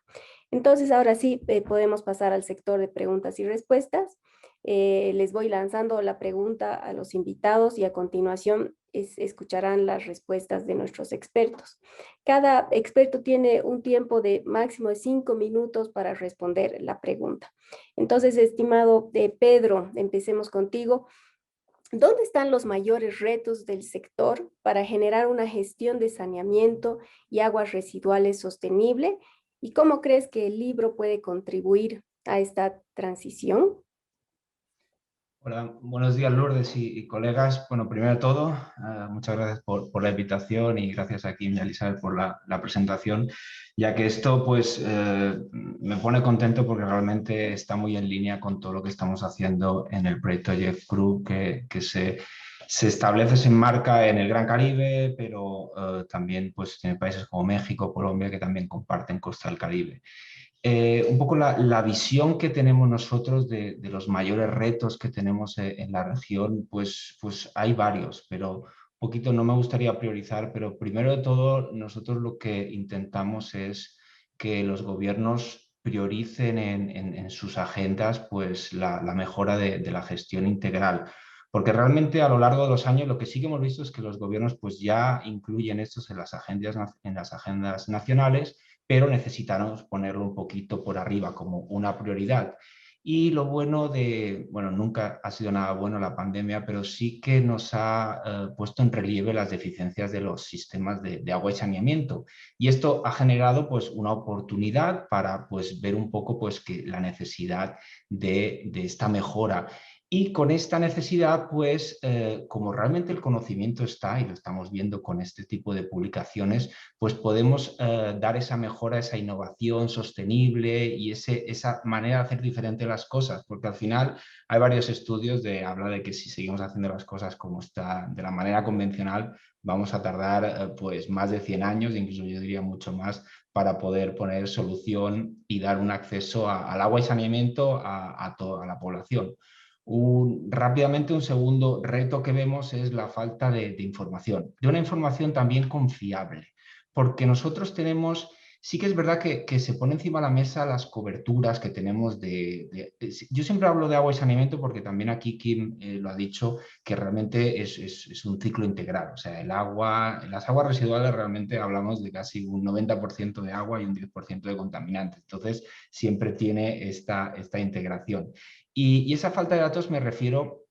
S1: Entonces, ahora sí, podemos pasar al sector de preguntas y respuestas. Les voy lanzando la pregunta a los invitados y a continuación escucharán las respuestas de nuestros expertos. Cada experto tiene un tiempo de máximo de 5 minutos para responder la pregunta. Entonces, estimado Pedro, empecemos contigo. ¿Dónde están los mayores retos del sector para generar una gestión de saneamiento y aguas residuales sostenible? ¿Y cómo crees que el libro puede contribuir a esta transición?
S4: Hola, buenos días Lourdes y colegas. Bueno, primero de todo, muchas gracias por la invitación y gracias a Kim y a Elizabeth por la presentación, ya que esto pues me pone contento porque realmente está muy en línea con todo lo que estamos haciendo en el proyecto HEVCREW que se establece, se enmarca en el Gran Caribe, pero también pues tiene países como México, Colombia que también comparten costa del Caribe. Un poco la visión que tenemos nosotros de los mayores retos que tenemos en la región, pues hay varios, pero un poquito no me gustaría priorizar, pero primero de todo nosotros lo que intentamos es que los gobiernos prioricen en sus agendas pues la mejora de la gestión integral. Porque realmente a lo largo de los años lo que sí que hemos visto es que los gobiernos pues ya incluyen estos en las agendas nacionales, pero necesitamos ponerlo un poquito por arriba como una prioridad. Y lo bueno bueno, nunca ha sido nada bueno la pandemia, pero sí que nos ha puesto en relieve las deficiencias de los sistemas de agua y saneamiento. Y esto ha generado pues una oportunidad para pues ver un poco pues que la necesidad de esta mejora. Y con esta necesidad, pues, como realmente el conocimiento está, y lo estamos viendo con este tipo de publicaciones, pues podemos dar esa mejora, esa innovación sostenible y esa manera de hacer diferente las cosas, porque al final hay varios estudios de habla de que si seguimos haciendo las cosas como está, de la manera convencional, vamos a tardar pues más de 100 años, incluso yo diría mucho más, para poder poner solución y dar un acceso al agua y saneamiento a toda la población. Rápidamente un segundo reto que vemos es la falta de información, de una información también confiable, porque nosotros tenemos, sí que es verdad que se pone encima de la mesa las coberturas que tenemos yo siempre hablo de agua y saneamiento porque también aquí Kim lo ha dicho, que realmente es un ciclo integral, o sea, las aguas residuales realmente hablamos de casi un 90% de agua y un 10% de contaminantes, entonces siempre tiene esta integración. Y esa falta de datos me refiero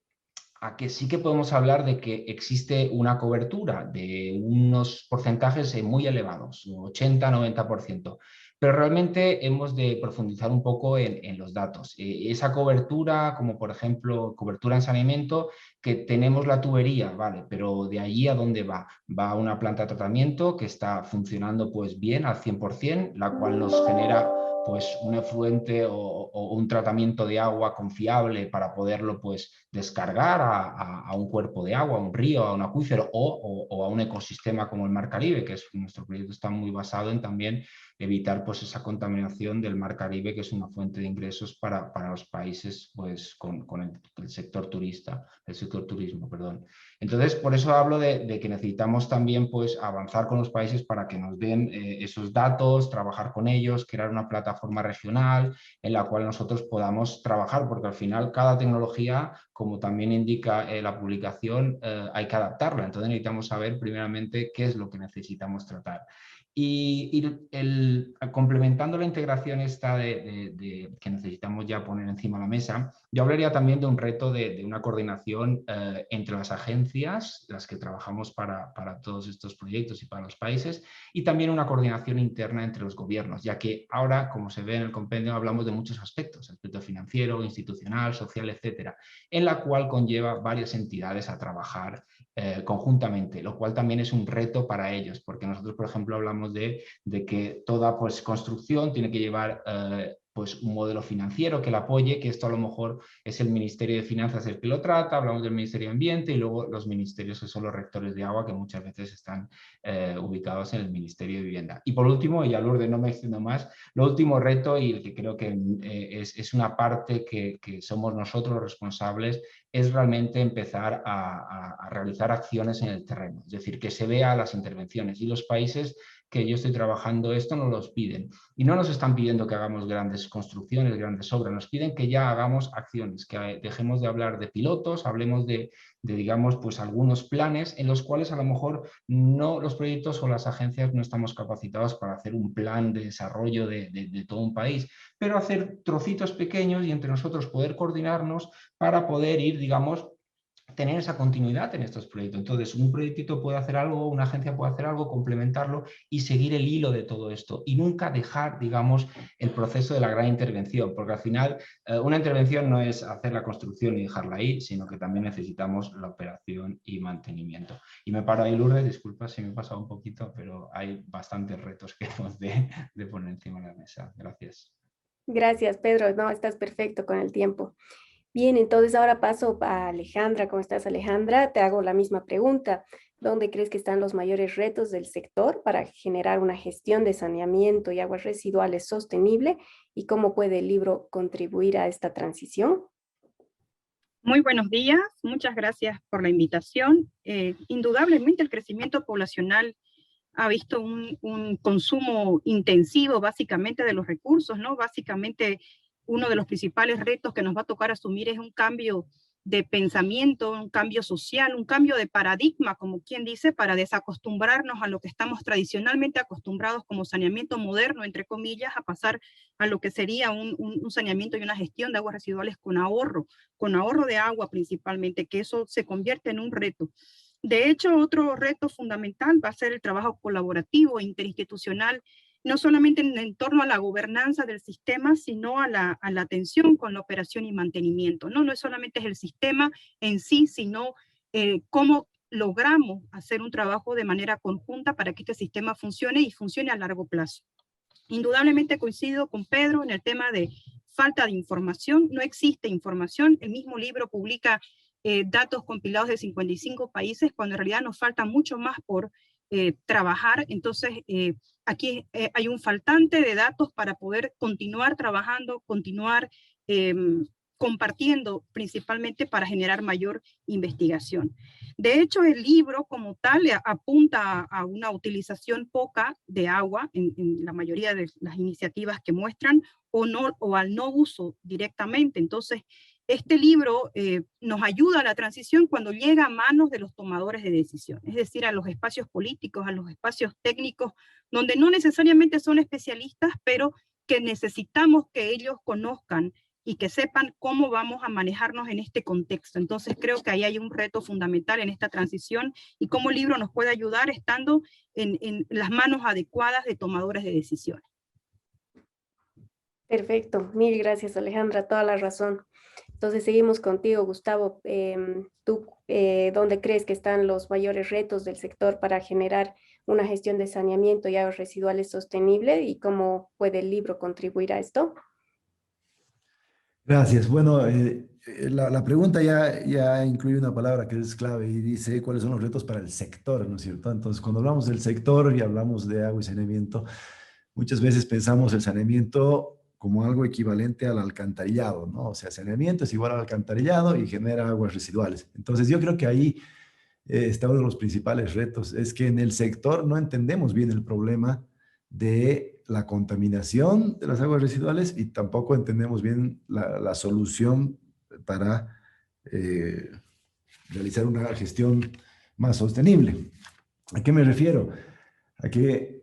S4: a que sí que podemos hablar de que existe una cobertura de unos porcentajes muy elevados, 80-90%, pero realmente hemos de profundizar un poco en los datos. Esa cobertura, como por ejemplo cobertura en saneamiento, que tenemos la tubería, vale, pero de allí a dónde va? Va a una planta de tratamiento que está funcionando pues bien al 100%, la cual nos genera pues un efluente o un tratamiento de agua confiable para poderlo pues descargar a un cuerpo de agua, a un río, a un acuífero o a un ecosistema como el Mar Caribe, que nuestro proyecto está muy basado en también evitar pues esa contaminación del Mar Caribe, que es una fuente de ingresos para los países pues con el sector turismo, perdón. Entonces, por eso hablo de que necesitamos también pues avanzar con los países para que nos den esos datos, trabajar con ellos, crear una plataforma regional en la cual nosotros podamos trabajar, porque al final cada tecnología, como también indica la publicación, hay que adaptarla. Entonces necesitamos saber primeramente qué es lo que necesitamos tratar. Complementando la integración esta que necesitamos ya poner encima de la mesa, yo hablaría también de un reto de una coordinación entre las agencias, las que trabajamos para todos estos proyectos y para los países, y también una coordinación interna entre los gobiernos, ya que ahora, como se ve en el compendio, hablamos de muchos aspectos, aspecto financiero, institucional, social, etcétera, en la cual conlleva varias entidades a trabajar conjuntamente, lo cual también es un reto para ellos, porque nosotros, por ejemplo, hablamos de que toda pues, construcción tiene que llevar pues, un modelo financiero que la apoye, que esto a lo mejor es el Ministerio de Finanzas el que lo trata, hablamos del Ministerio de Ambiente y luego los ministerios que son los rectores de agua, que muchas veces están ubicados en el Ministerio de Vivienda. Y por último, y a Lourdes no me extiendo más, lo último reto y el que creo que es una parte que somos nosotros los responsables, es realmente empezar a realizar acciones en el terreno, es decir, que se vea las intervenciones y los países que yo estoy trabajando esto nos los piden. Y no nos están pidiendo que hagamos grandes construcciones, grandes obras, nos piden que ya hagamos acciones, que dejemos de hablar de pilotos, hablemos de digamos, pues algunos planes en los cuales a lo mejor no los proyectos o las agencias no estamos capacitados para hacer un plan de desarrollo de todo un país, pero hacer trocitos pequeños y entre nosotros poder coordinarnos para poder ir, digamos, tener esa continuidad en estos proyectos. Entonces, un proyectito puede hacer algo, una agencia puede hacer algo, complementarlo y seguir el hilo de todo esto y nunca dejar, digamos, el proceso de la gran intervención, porque al final una intervención no es hacer la construcción y dejarla ahí, sino que también necesitamos la operación y mantenimiento. Y me paro ahí, Lourdes, disculpa si me he pasado un poquito, pero hay bastantes retos que hemos de poner encima de la mesa. Gracias.
S1: Gracias, Pedro. No, estás perfecto con el tiempo. Bien, entonces ahora paso a Alejandra. ¿Cómo estás, Alejandra? Te hago la misma pregunta. ¿Dónde crees que están los mayores retos del sector para generar una gestión de saneamiento y aguas residuales sostenible? ¿Y cómo puede el libro contribuir a esta transición?
S5: Muy buenos días, muchas gracias por la invitación. Indudablemente el crecimiento poblacional ha visto un consumo intensivo básicamente de los recursos, ¿no? Básicamente uno de los principales retos que nos va a tocar asumir es un cambio de pensamiento, un cambio social, un cambio de paradigma, como quien dice, para desacostumbrarnos a lo que estamos tradicionalmente acostumbrados como saneamiento moderno, entre comillas, a pasar a lo que sería un saneamiento y una gestión de aguas residuales con ahorro de agua principalmente, que eso se convierte en un reto. De hecho, otro reto fundamental va a ser el trabajo colaborativo e interinstitucional no solamente en torno a la gobernanza del sistema, sino a la atención con la operación y mantenimiento. No es solamente el sistema en sí, sino cómo logramos hacer un trabajo de manera conjunta para que este sistema funcione y funcione a largo plazo. Indudablemente coincido con Pedro en el tema de falta de información. No existe información. El mismo libro publica datos compilados de 55 países, cuando en realidad nos falta mucho más por trabajar. Entonces, aquí hay un faltante de datos para poder continuar trabajando, continuar compartiendo, principalmente para generar mayor investigación. De hecho, el libro como tal apunta a una utilización poca de agua en la mayoría de las iniciativas que muestran, o al no uso directamente. Entonces, este libro nos ayuda a la transición cuando llega a manos de los tomadores de decisión, es decir, a los espacios políticos, a los espacios técnicos, donde no necesariamente son especialistas, pero que necesitamos que ellos conozcan y que sepan cómo vamos a manejarnos en este contexto. Entonces creo que ahí hay un reto fundamental en esta transición y cómo el libro nos puede ayudar estando en las manos adecuadas de tomadores de decisiones.
S1: Perfecto, mil gracias Alejandra, toda la razón. Entonces seguimos contigo, Gustavo. ¿Tú dónde crees que están los mayores retos del sector para generar una gestión de saneamiento y aguas residuales sostenible y cómo puede el libro contribuir a esto?
S6: Gracias. Bueno, la pregunta ya incluye una palabra que es clave y dice cuáles son los retos para el sector, ¿no es cierto? Entonces, cuando hablamos del sector y hablamos de agua y saneamiento, muchas veces pensamos el saneamiento como algo equivalente al alcantarillado, ¿no? O sea, saneamiento es igual al alcantarillado y genera aguas residuales. Entonces, yo creo que ahí está uno de los principales retos, es que en el sector no entendemos bien el problema de la contaminación de las aguas residuales y tampoco entendemos bien la solución para realizar una gestión más sostenible. ¿A qué me refiero? A que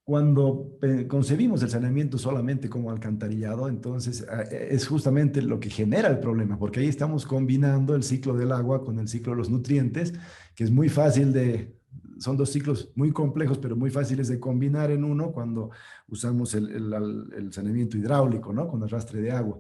S6: cuando concebimos el saneamiento solamente como alcantarillado, entonces es justamente lo que genera el problema, porque ahí estamos combinando el ciclo del agua con el ciclo de los nutrientes, que es muy fácil son dos ciclos muy complejos, pero muy fáciles de combinar en uno cuando usamos el saneamiento hidráulico, ¿no? Con arrastre de agua,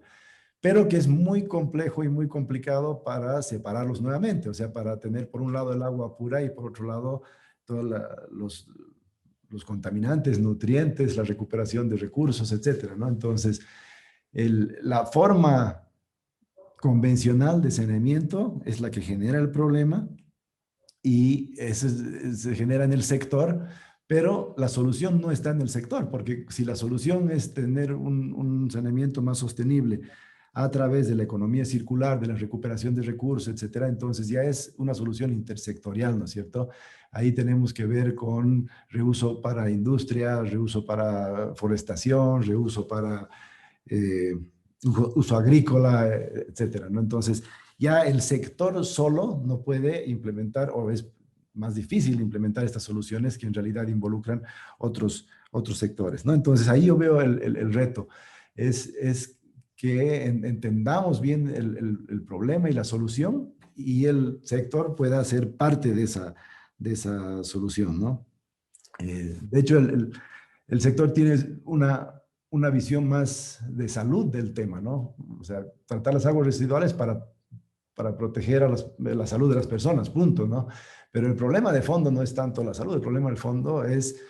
S6: pero que es muy complejo y muy complicado para separarlos nuevamente, o sea, para tener por un lado el agua pura y por otro lado todos los contaminantes, nutrientes, la recuperación de recursos, etcétera, ¿no? Entonces, la forma convencional de saneamiento es la que genera el problema y eso se genera en el sector, pero la solución no está en el sector, porque si la solución es tener un saneamiento más sostenible a través de la economía circular, de la recuperación de recursos, etcétera, entonces ya es una solución intersectorial, ¿no es cierto? Ahí tenemos que ver con reuso para industria, reuso para forestación, reuso para uso agrícola, etcétera, ¿no? Entonces, ya el sector solo no puede implementar, o es más difícil implementar estas soluciones que en realidad involucran otros sectores, ¿no? Entonces, ahí yo veo el reto. Es que entendamos bien el problema y la solución y el sector pueda ser parte de esa solución, ¿no? De hecho, el sector tiene una visión más de salud del tema, ¿no? O sea, tratar las aguas residuales para proteger la salud de las personas, punto, ¿no? Pero el problema de fondo no es tanto la salud, el problema de fondo es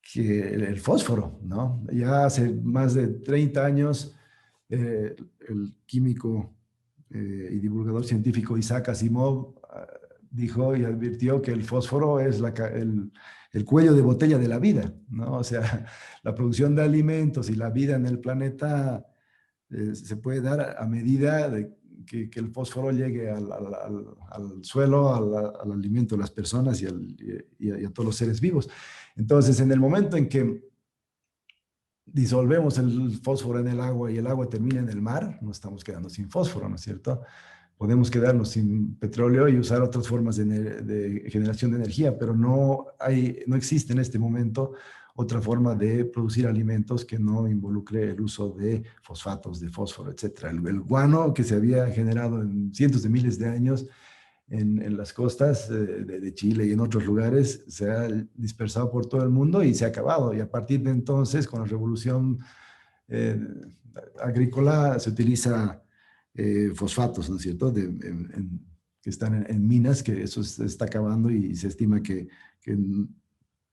S6: que el fósforo, ¿no? Ya hace más de 30 años, el químico y divulgador científico Isaac Asimov dijo y advirtió que el fósforo es el cuello de botella de la vida, ¿no? O sea, la producción de alimentos y la vida en el planeta se puede dar a medida de que el fósforo llegue al suelo, al alimento de las personas y a todos los seres vivos. Entonces, en el momento en que disolvemos el fósforo en el agua y el agua termina en el mar, nos estamos quedando sin fósforo, ¿no es cierto? Podemos quedarnos sin petróleo y usar otras formas de generación de energía, pero no existe en este momento otra forma de producir alimentos que no involucre el uso de fosfatos, de fósforo, etc. El guano que se había generado en cientos de miles de años en las costas de Chile y en otros lugares, se ha dispersado por todo el mundo y se ha acabado. Y a partir de entonces, con la revolución agrícola, se utiliza fosfatos, ¿no es cierto?, que están en minas, que eso se está acabando y se estima que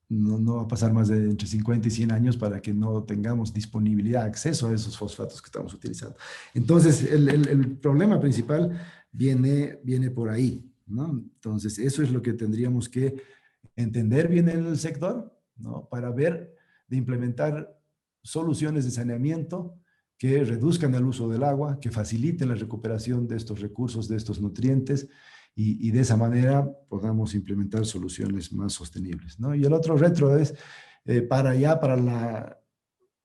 S6: no va a pasar más de entre 50 y 100 años para que no tengamos disponibilidad, acceso a esos fosfatos que estamos utilizando. Entonces, el problema principal viene por ahí, ¿no? Entonces, eso es lo que tendríamos que entender bien en el sector, ¿no?, para ver de implementar soluciones de saneamiento que reduzcan el uso del agua, que faciliten la recuperación de estos recursos, de estos nutrientes, y de esa manera podamos implementar soluciones más sostenibles, ¿no? Y el otro reto es, para la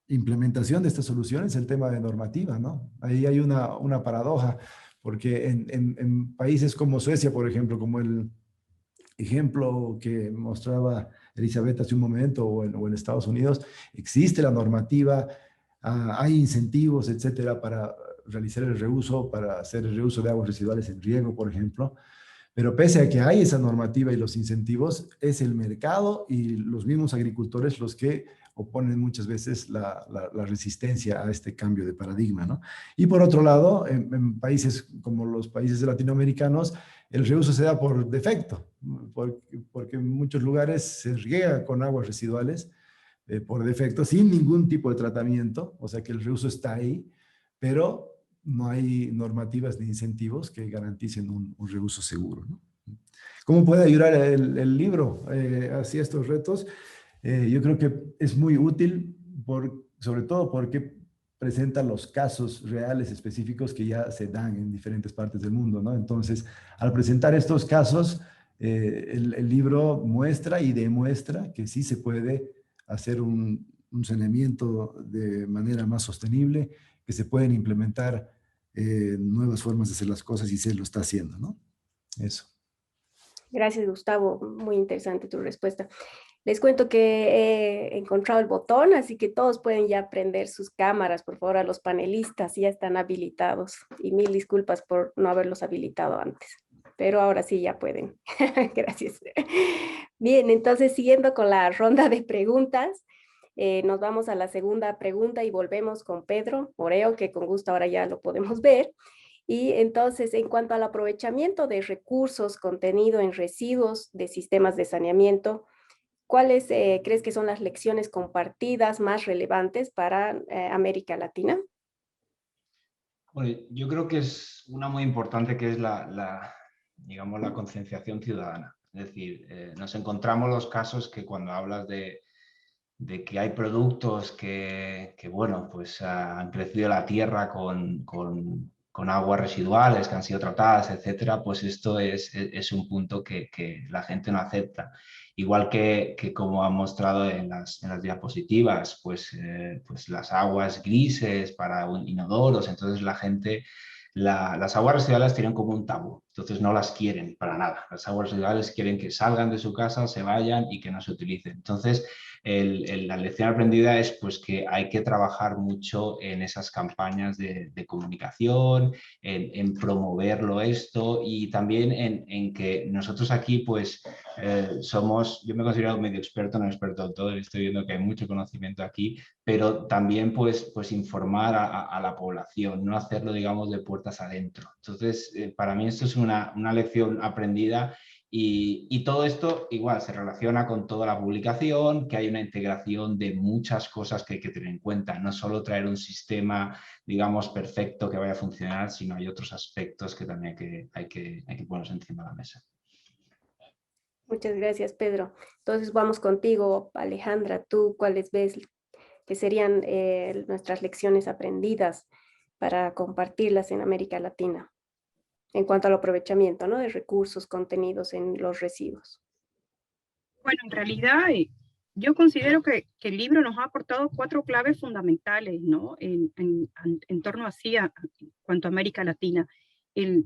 S6: implementación de estas soluciones, el tema de normativa, ¿no? Ahí hay una paradoja, porque en países como Suecia, por ejemplo, como el ejemplo que mostraba Elizabeth hace un momento, o en Estados Unidos, existe la normativa, hay incentivos, etcétera, para realizar el reuso, para hacer el reuso de aguas residuales en riego, por ejemplo. Pero pese a que hay esa normativa y los incentivos, es el mercado y los mismos agricultores los que oponen muchas veces la resistencia a este cambio de paradigma, ¿no? Y por otro lado, en países como los países latinoamericanos, el reuso se da por defecto, porque en muchos lugares se riega con aguas residuales por defecto, sin ningún tipo de tratamiento, o sea que el reuso está ahí, pero no hay normativas ni incentivos que garanticen un reuso seguro, ¿no? ¿Cómo puede ayudar el libro hacia estos retos? Yo creo que es muy útil, sobre todo porque presenta los casos reales específicos que ya se dan en diferentes partes del mundo, ¿no? Entonces, al presentar estos casos, el libro muestra y demuestra que sí se puede hacer un saneamiento de manera más sostenible, que se pueden implementar nuevas formas de hacer las cosas, y se lo está haciendo, ¿no? Eso.
S1: Gracias, Gustavo. Muy interesante tu respuesta. Les cuento que he encontrado el botón, así que todos pueden ya prender sus cámaras, por favor, a los panelistas, ya están habilitados. Y mil disculpas por no haberlos habilitado antes, pero ahora sí ya pueden. Gracias. Bien, entonces siguiendo con la ronda de preguntas, nos vamos a la segunda pregunta y volvemos con Pedro Moreo, que con gusto ahora ya lo podemos ver. Y entonces, en cuanto al aprovechamiento de recursos contenido en residuos de sistemas de saneamiento, ¿cuáles crees que son las lecciones compartidas más relevantes para América Latina?
S4: Bueno, yo creo que es una muy importante, que es digamos, la concienciación ciudadana. Es decir, nos encontramos los casos que cuando hablas de que hay productos que bueno, pues han crecido la tierra con aguas residuales que han sido tratadas, etcétera, pues esto es un punto que la gente no acepta. Igual que como han mostrado en las diapositivas, pues las aguas grises para inodoros, entonces la gente, las aguas residuales tienen como un tabú, entonces no las quieren para nada. Las aguas residuales quieren que salgan de su casa, se vayan y que no se utilicen. Entonces, la lección aprendida es pues que hay que trabajar mucho en esas campañas de comunicación, en promoverlo esto, y también en que nosotros aquí pues yo me considero medio experto, no experto en todo, estoy viendo que hay mucho conocimiento aquí, pero también pues informar a la población, no hacerlo, digamos, de puertas adentro. Entonces, para mí esto es una lección aprendida. Y todo esto igual se relaciona con toda la publicación, que hay una integración de muchas cosas que hay que tener en cuenta, no solo traer un sistema, digamos, perfecto que vaya a funcionar, sino hay otros aspectos que también hay que ponerse encima de la mesa.
S1: Muchas gracias, Pedro. Entonces vamos contigo, Alejandra. ¿Tú cuáles ves que serían nuestras lecciones aprendidas para compartirlas en América Latina en cuanto al aprovechamiento, ¿no?, de recursos contenidos en los residuos?
S5: Bueno, en realidad yo considero que el libro nos ha aportado 4 claves fundamentales, ¿no?, en torno a cuanto a América Latina,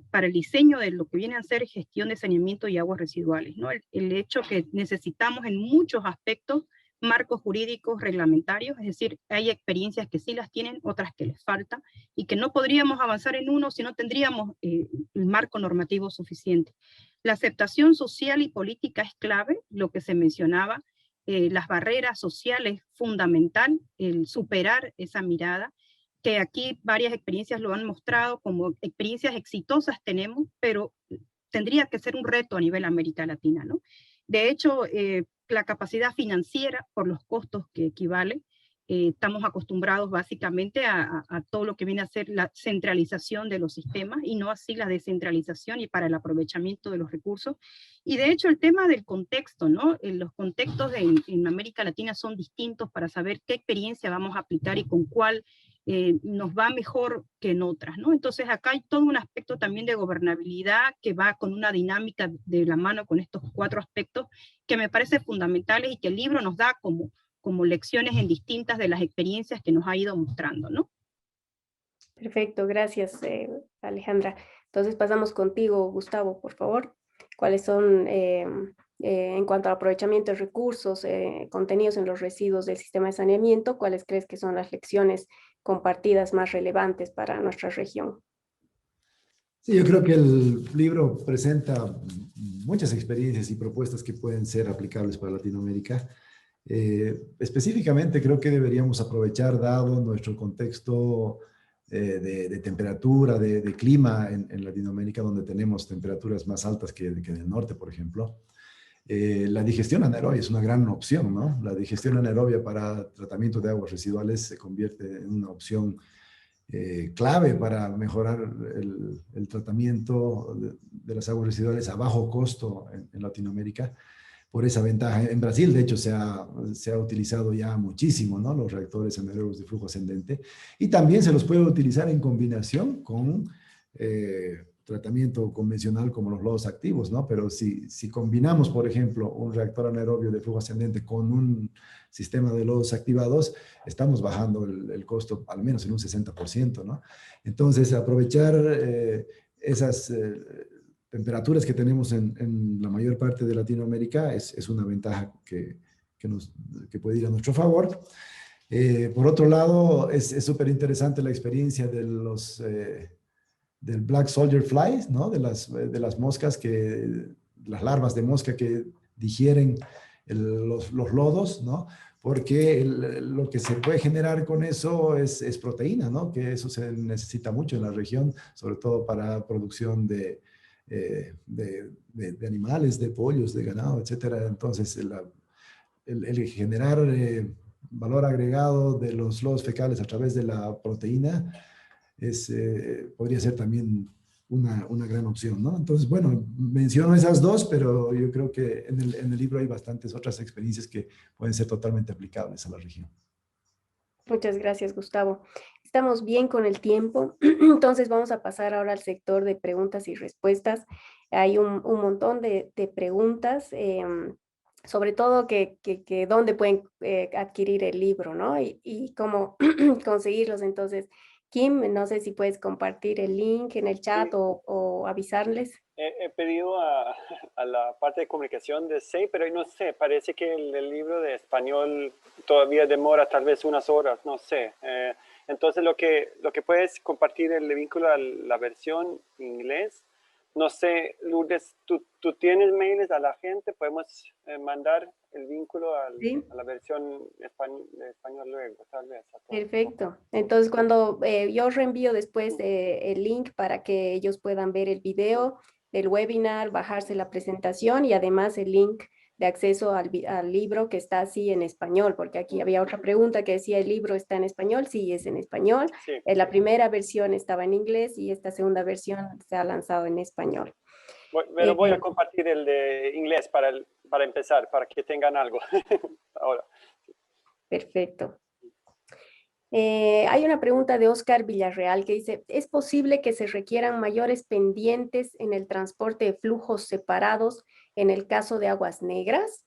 S5: para el diseño de lo que viene a ser gestión de saneamiento y aguas residuales, ¿no? El hecho que necesitamos en muchos aspectos marcos jurídicos reglamentarios, es decir, hay experiencias que sí las tienen, otras que les falta, y que no podríamos avanzar en uno si no tendríamos el marco normativo suficiente. La aceptación social y política es clave, lo que se mencionaba, las barreras sociales fundamental, el superar esa mirada, que aquí varias experiencias lo han mostrado, como experiencias exitosas tenemos, pero tendría que ser un reto a nivel América Latina, ¿no? De hecho, la capacidad financiera, por los costos que equivale, estamos acostumbrados básicamente a todo lo que viene a ser la centralización de los sistemas y no así la descentralización y para el aprovechamiento de los recursos. Y de hecho el tema del contexto, ¿no? Los contextos en América Latina son distintos para saber qué experiencia vamos a aplicar y con cuál nos va mejor que en otras, ¿no? Entonces acá hay todo un aspecto también de gobernabilidad que va con una dinámica de la mano con estos 4 aspectos que me parecen fundamentales y que el libro nos da como lecciones en distintas de las experiencias que nos ha ido mostrando, ¿no?
S1: Perfecto, gracias Alejandra. Entonces pasamos contigo, Gustavo, por favor. ¿Cuáles son, en cuanto al aprovechamiento de recursos contenidos en los residuos del sistema de saneamiento, cuáles crees que son las lecciones compartidas más relevantes para nuestra región?
S6: Sí, yo creo que el libro presenta muchas experiencias y propuestas que pueden ser aplicables para Latinoamérica. Específicamente creo que deberíamos aprovechar, dado nuestro contexto de temperatura, de clima en Latinoamérica, donde tenemos temperaturas más altas que en el norte, por ejemplo. La digestión anaerobia es una gran opción, ¿no? La digestión anaerobia para tratamiento de aguas residuales se convierte en una opción clave para mejorar el tratamiento de las aguas residuales a bajo costo en Latinoamérica. Por esa ventaja. En Brasil, de hecho, se ha utilizado ya muchísimo, ¿no? Los reactores anaerobios de flujo ascendente. Y también se los puede utilizar en combinación con tratamiento convencional como los lodos activos, ¿no? Pero si combinamos, por ejemplo, un reactor anaerobio de flujo ascendente con un sistema de lodos activados, estamos bajando el costo al menos en un 60%, ¿no? Entonces, aprovechar esas temperaturas que tenemos en la mayor parte de Latinoamérica es una ventaja que puede ir a nuestro favor. Por otro lado, es súper interesante la experiencia de del Black Soldier Flies, ¿no? De las moscas las larvas de mosca que digieren los lodos, ¿no? Porque lo que se puede generar con eso es proteína, ¿no? Que eso se necesita mucho en la región, sobre todo para producción de animales, de pollos, de ganado, etcétera. Entonces, el generar valor agregado de los lodos fecales a través de la proteína podría ser también una gran opción, ¿no? Entonces, bueno, menciono esas dos, pero yo creo que en el libro hay bastantes otras experiencias que pueden ser totalmente aplicables a la región.
S1: Muchas gracias, Gustavo. Estamos bien con el tiempo, entonces vamos a pasar ahora al sector de preguntas y respuestas. Hay un montón de preguntas, sobre todo que dónde pueden adquirir el libro, ¿no? Y cómo conseguirlos. Entonces, Kim, no sé si puedes compartir el link en el chat o avisarles.
S2: He pedido a la parte de comunicación de SEI, pero no sé, parece que el libro de español todavía demora tal vez unas horas, no sé. Entonces lo que puedes compartir el vínculo a la versión inglés. No sé, Lourdes, ¿tú tienes mails a la gente? ¿Podemos mandar el vínculo
S1: ¿Sí?
S2: a la versión de español luego, tal vez?
S1: Perfecto. Entonces, cuando yo reenvío después el link para que ellos puedan ver el video del webinar, bajarse la presentación y además el link de acceso al libro que está así en español, porque aquí había otra pregunta que decía, ¿el libro está en español? Sí, es en español.
S2: Sí.
S1: La primera versión estaba en inglés y esta segunda versión se ha lanzado en español.
S2: Bueno, voy a compartir el de inglés para empezar, para que tengan algo. Ahora.
S1: Perfecto. Hay una pregunta de Oscar Villarreal que dice, ¿es posible que se requieran mayores pendientes en el transporte de flujos separados en el caso de aguas negras?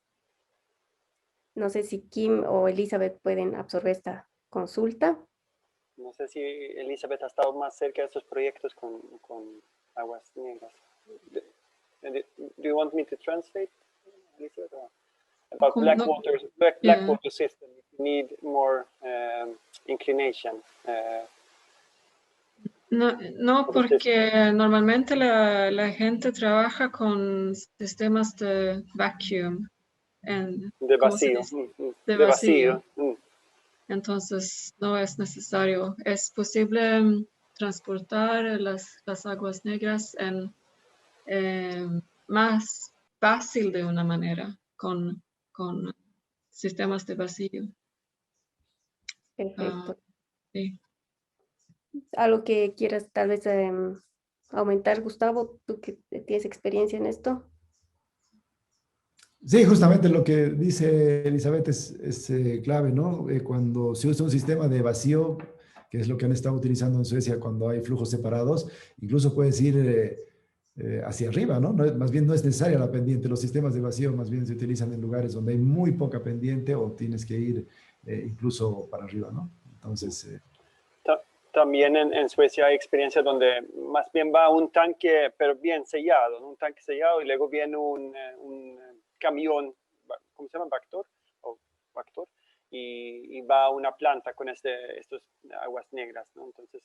S1: No sé si Kim o Elizabeth pueden absorber esta consulta.
S2: No sé si Elizabeth ha estado más cerca de estos proyectos con aguas negras. Do you want me to translate, Elizabeth? About Blackwater system, need more inclination.
S3: No, porque normalmente la gente trabaja con sistemas de vacuum,
S2: De
S3: ¿cómo se
S2: vacío.
S3: dice?
S2: De vacío.
S3: Entonces no es necesario. Es posible transportar las aguas negras más fácil de una manera con sistemas de vacío.
S1: Perfecto.
S3: Sí.
S1: ¿Algo que quieras tal vez aumentar, Gustavo? ¿Tú que tienes experiencia en esto?
S6: Sí, justamente lo que dice Elizabeth es clave, ¿no? Cuando se usa un sistema de vacío, que es lo que han estado utilizando en Suecia cuando hay flujos separados, incluso puedes ir hacia arriba, ¿no? Más bien no es necesaria la pendiente. Los sistemas de vacío más bien se utilizan en lugares donde hay muy poca pendiente o tienes que ir incluso para arriba, ¿no? Entonces...
S2: También en Suecia hay experiencias donde más bien va un tanque, pero bien sellado, ¿no? Un tanque sellado, y luego viene un camión, ¿cómo se llama? Vactor, y va a una planta con estos aguas negras, ¿no? Entonces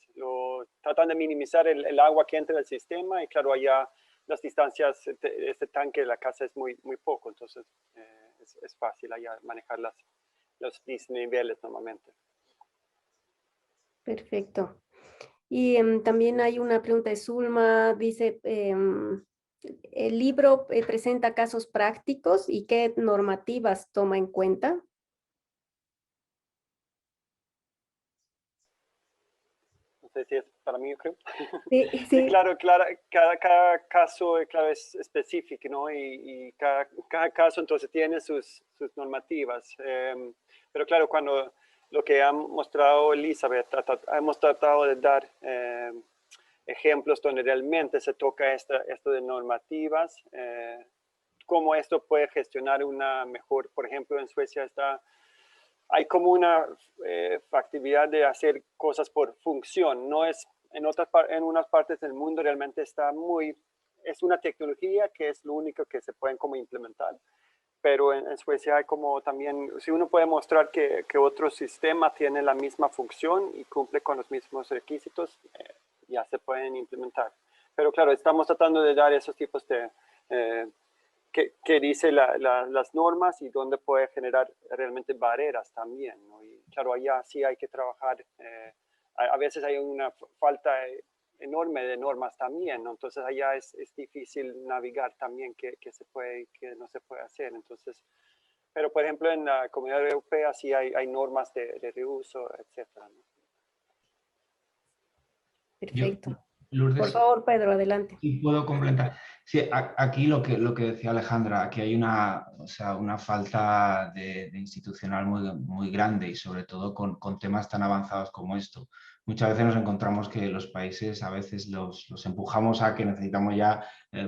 S2: tratan de minimizar el agua que entra al sistema, y claro, allá las distancias, este tanque de la casa es muy, muy poco, entonces es fácil allá manejar los desniveles normalmente.
S1: Perfecto. Y también hay una pregunta de Zulma, dice, ¿el libro presenta casos prácticos y qué normativas toma en cuenta?
S2: No sé si es para mí, yo creo.
S1: Sí,
S2: Sí,
S1: sí.
S2: claro, cada caso, claro, es específico, ¿no? Y cada caso entonces tiene sus normativas. Pero claro, cuando lo que ha mostrado Elizabeth, hemos tratado de dar ejemplos donde realmente se toca esto de normativas, cómo esto puede gestionar una mejor, por ejemplo, en Suecia hay como una factibilidad de hacer cosas por función, no es en unas partes del mundo realmente es una tecnología que es lo único que se pueden como implementar, pero en Suecia hay como también, si uno puede mostrar que otro sistema tiene la misma función y cumple con los mismos requisitos, ya se pueden implementar. Pero claro, estamos tratando de dar esos tipos de... que dice las normas y dónde puede generar realmente barreras también, ¿no? Y claro, allá sí hay que trabajar, a veces hay una falta enorme de normas también, ¿no? Entonces allá es difícil navegar también qué se puede y qué no se puede hacer. Entonces, pero por ejemplo en la Comunidad Europea sí hay normas de reuso, etcétera, ¿no?
S1: Perfecto. Por
S4: Lourdes,
S1: favor, Pedro, adelante.
S4: y puedo complementar. Sí, aquí lo que decía Alejandra, aquí hay una falta de institucional muy grande, y sobre todo con temas tan avanzados como esto. Muchas veces nos encontramos que los países a veces los empujamos a que necesitamos ya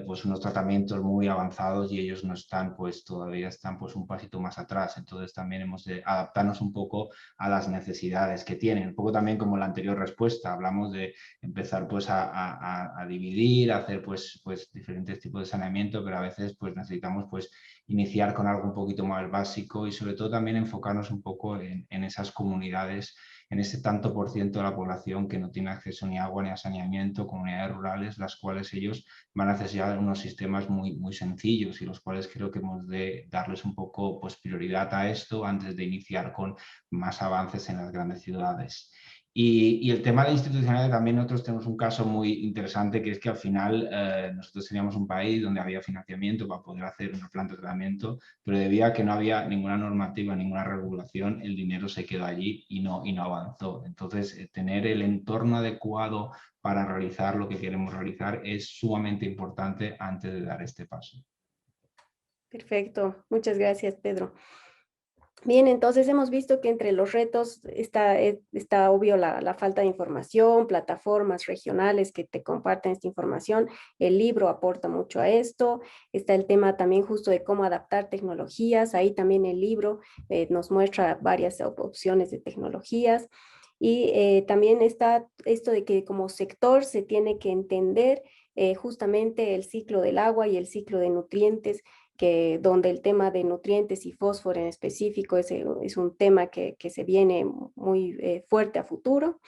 S4: pues unos tratamientos muy avanzados, y ellos no están, pues todavía están pues un pasito más atrás. Entonces también hemos de adaptarnos un poco a las necesidades que tienen. Un poco también como la anterior respuesta, hablamos de empezar pues a dividir, a hacer pues diferentes tipos de saneamiento, pero a veces pues necesitamos pues iniciar con algo un poquito más básico, y sobre todo también enfocarnos un poco en esas comunidades, en ese tanto por ciento de la población que no tiene acceso ni a agua ni a saneamiento, comunidades rurales, las cuales ellos van a necesitar unos sistemas muy sencillos, y los cuales creo que hemos de darles un poco pues prioridad a esto antes de iniciar con más avances en las grandes ciudades. Y el tema de institucionalidad, también nosotros tenemos un caso muy interesante, que es que al final nosotros teníamos un país donde había financiamiento para poder hacer una planta de tratamiento, pero debido a que no había ninguna normativa, ninguna regulación, el dinero se quedó allí y no avanzó. Entonces, tener el entorno adecuado para realizar lo que queremos realizar es sumamente importante antes de dar este paso.
S1: Perfecto. Muchas gracias, Pedro. Bien, entonces hemos visto que entre los retos está obvio la falta de información, plataformas regionales que te comparten esta información. El libro aporta mucho a esto. Está el tema también justo de cómo adaptar tecnologías. Ahí también el libro nos muestra varias opciones de tecnologías. Y también está esto de que como sector se tiene que entender justamente el ciclo del agua y el ciclo de nutrientes, donde el tema de nutrientes y fósforo en específico es un tema que se viene muy fuerte a futuro.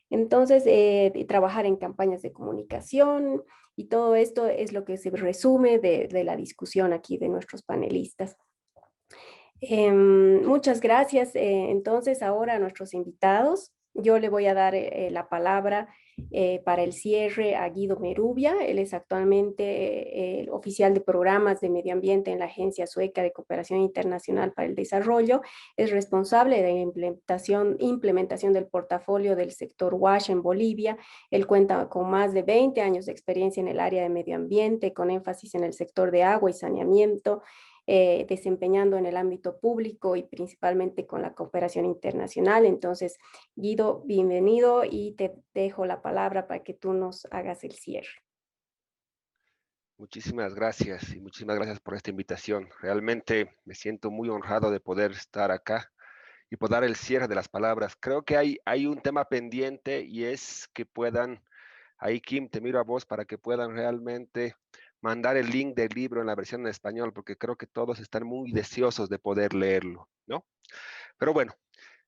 S1: Entonces, de trabajar en campañas de comunicación y todo esto es lo que se resume de la discusión aquí de nuestros panelistas. Muchas gracias. Entonces, ahora a nuestros invitados, yo le voy a dar la palabra para el cierre a Guido Merubia. Él es actualmente el oficial de programas de medio ambiente en la Agencia Sueca de Cooperación Internacional para el Desarrollo. Es responsable de la implementación del portafolio del sector WASH en Bolivia. Él cuenta con más de 20 años de experiencia en el área de medio ambiente, con énfasis en el sector de agua y saneamiento, desempeñando en el ámbito público y principalmente con la cooperación internacional. Entonces, Guido, bienvenido y te dejo la palabra para que tú nos hagas el cierre.
S7: Muchísimas gracias y muchísimas gracias por esta invitación. Realmente me siento muy honrado de poder estar acá y poder dar el cierre de las palabras. Creo que hay un tema pendiente y es que puedan, ahí Kim, te miro a vos para que puedan realmente mandar el link del libro en la versión en español, porque creo que todos están muy deseosos de poder leerlo, ¿no? Pero bueno,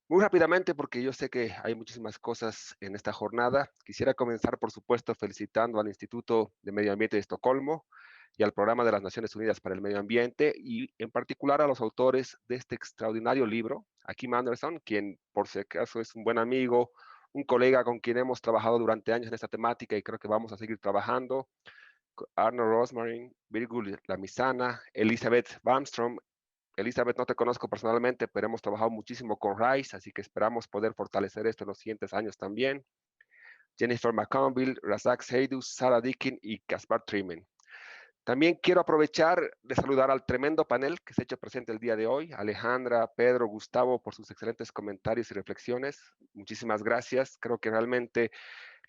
S7: muy rápidamente, porque yo sé que hay muchísimas cosas en esta jornada. Quisiera comenzar, por supuesto, felicitando al Instituto de Medio Ambiente de Estocolmo y al Programa de las Naciones Unidas para el Medio Ambiente, y en particular a los autores de este extraordinario libro, a Kim Anderson, quien por si acaso es un buen amigo, un colega con quien hemos trabajado durante años en esta temática y creo que vamos a seguir trabajando, Arno Rosmarin, Virgul Lamisana, Elizabeth Bamstrom. Elizabeth, no te conozco personalmente, pero hemos trabajado muchísimo con RISE, así que esperamos poder fortalecer esto en los siguientes años también. Jennifer McConville, Razak Seydus, Sarah Dickin y Caspar Trimen. También quiero aprovechar de saludar al tremendo panel que se ha hecho presente el día de hoy, Alejandra, Pedro, Gustavo, por sus excelentes comentarios y reflexiones. Muchísimas gracias. Creo que realmente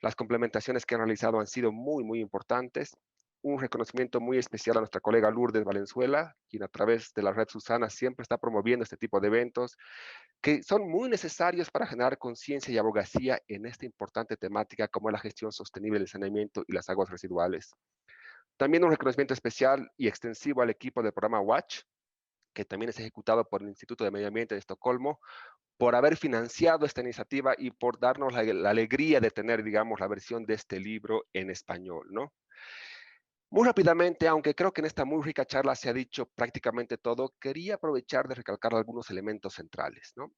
S7: las complementaciones que han realizado han sido muy, muy importantes. Un reconocimiento muy especial a nuestra colega Lourdes Valenzuela, quien a través de la red Susana siempre está promoviendo este tipo de eventos que son muy necesarios para generar conciencia y abogacía en esta importante temática como es la gestión sostenible del saneamiento y las aguas residuales. También un reconocimiento especial y extensivo al equipo del programa WATCH, que también es ejecutado por el Instituto de Medio Ambiente de Estocolmo, por haber financiado esta iniciativa y por darnos la alegría de tener, digamos, la versión de este libro en español, ¿no? Muy rápidamente, aunque creo que en esta muy rica charla se ha dicho prácticamente todo, quería aprovechar de recalcar algunos elementos centrales, ¿no?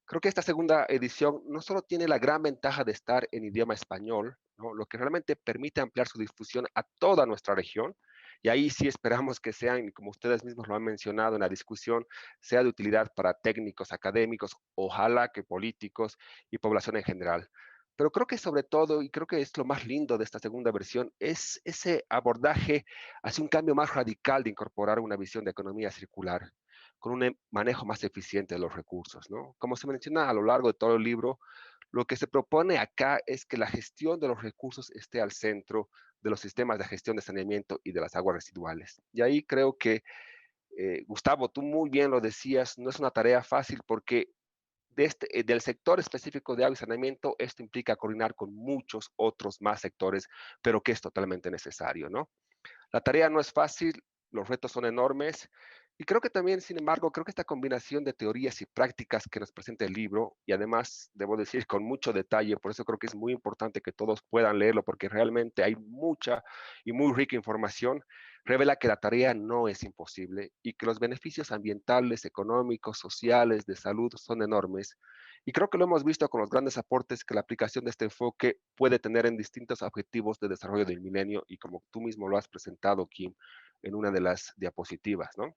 S7: Creo que esta segunda edición no solo tiene la gran ventaja de estar en idioma español, ¿no? Lo que realmente permite ampliar su difusión a toda nuestra región, y ahí sí esperamos que sean, como ustedes mismos lo han mencionado en la discusión, sea de utilidad para técnicos, académicos, ojalá que políticos y población en general. Pero creo que sobre todo, y creo que es lo más lindo de esta segunda versión, es ese abordaje hacia un cambio más radical de incorporar una visión de economía circular, con un manejo más eficiente de los recursos, ¿no? Como se menciona a lo largo de todo el libro, lo que se propone acá es que la gestión de los recursos esté al centro de los sistemas de gestión de saneamiento y de las aguas residuales. Y ahí creo que, Gustavo, tú muy bien lo decías, no es una tarea fácil porque del sector específico de agua y saneamiento, esto implica coordinar con muchos otros más sectores, pero que es totalmente necesario, ¿no? La tarea no es fácil, los retos son enormes y creo que también, sin embargo, creo que esta combinación de teorías y prácticas que nos presenta el libro, y además, debo decir, con mucho detalle, por eso creo que es muy importante que todos puedan leerlo, porque realmente hay mucha y muy rica información, revela que la tarea no es imposible y que los beneficios ambientales, económicos, sociales, de salud son enormes. Y creo que lo hemos visto con los grandes aportes que la aplicación de este enfoque puede tener en distintos objetivos de desarrollo del milenio y como tú mismo lo has presentado, Kim, en una de las diapositivas, ¿no?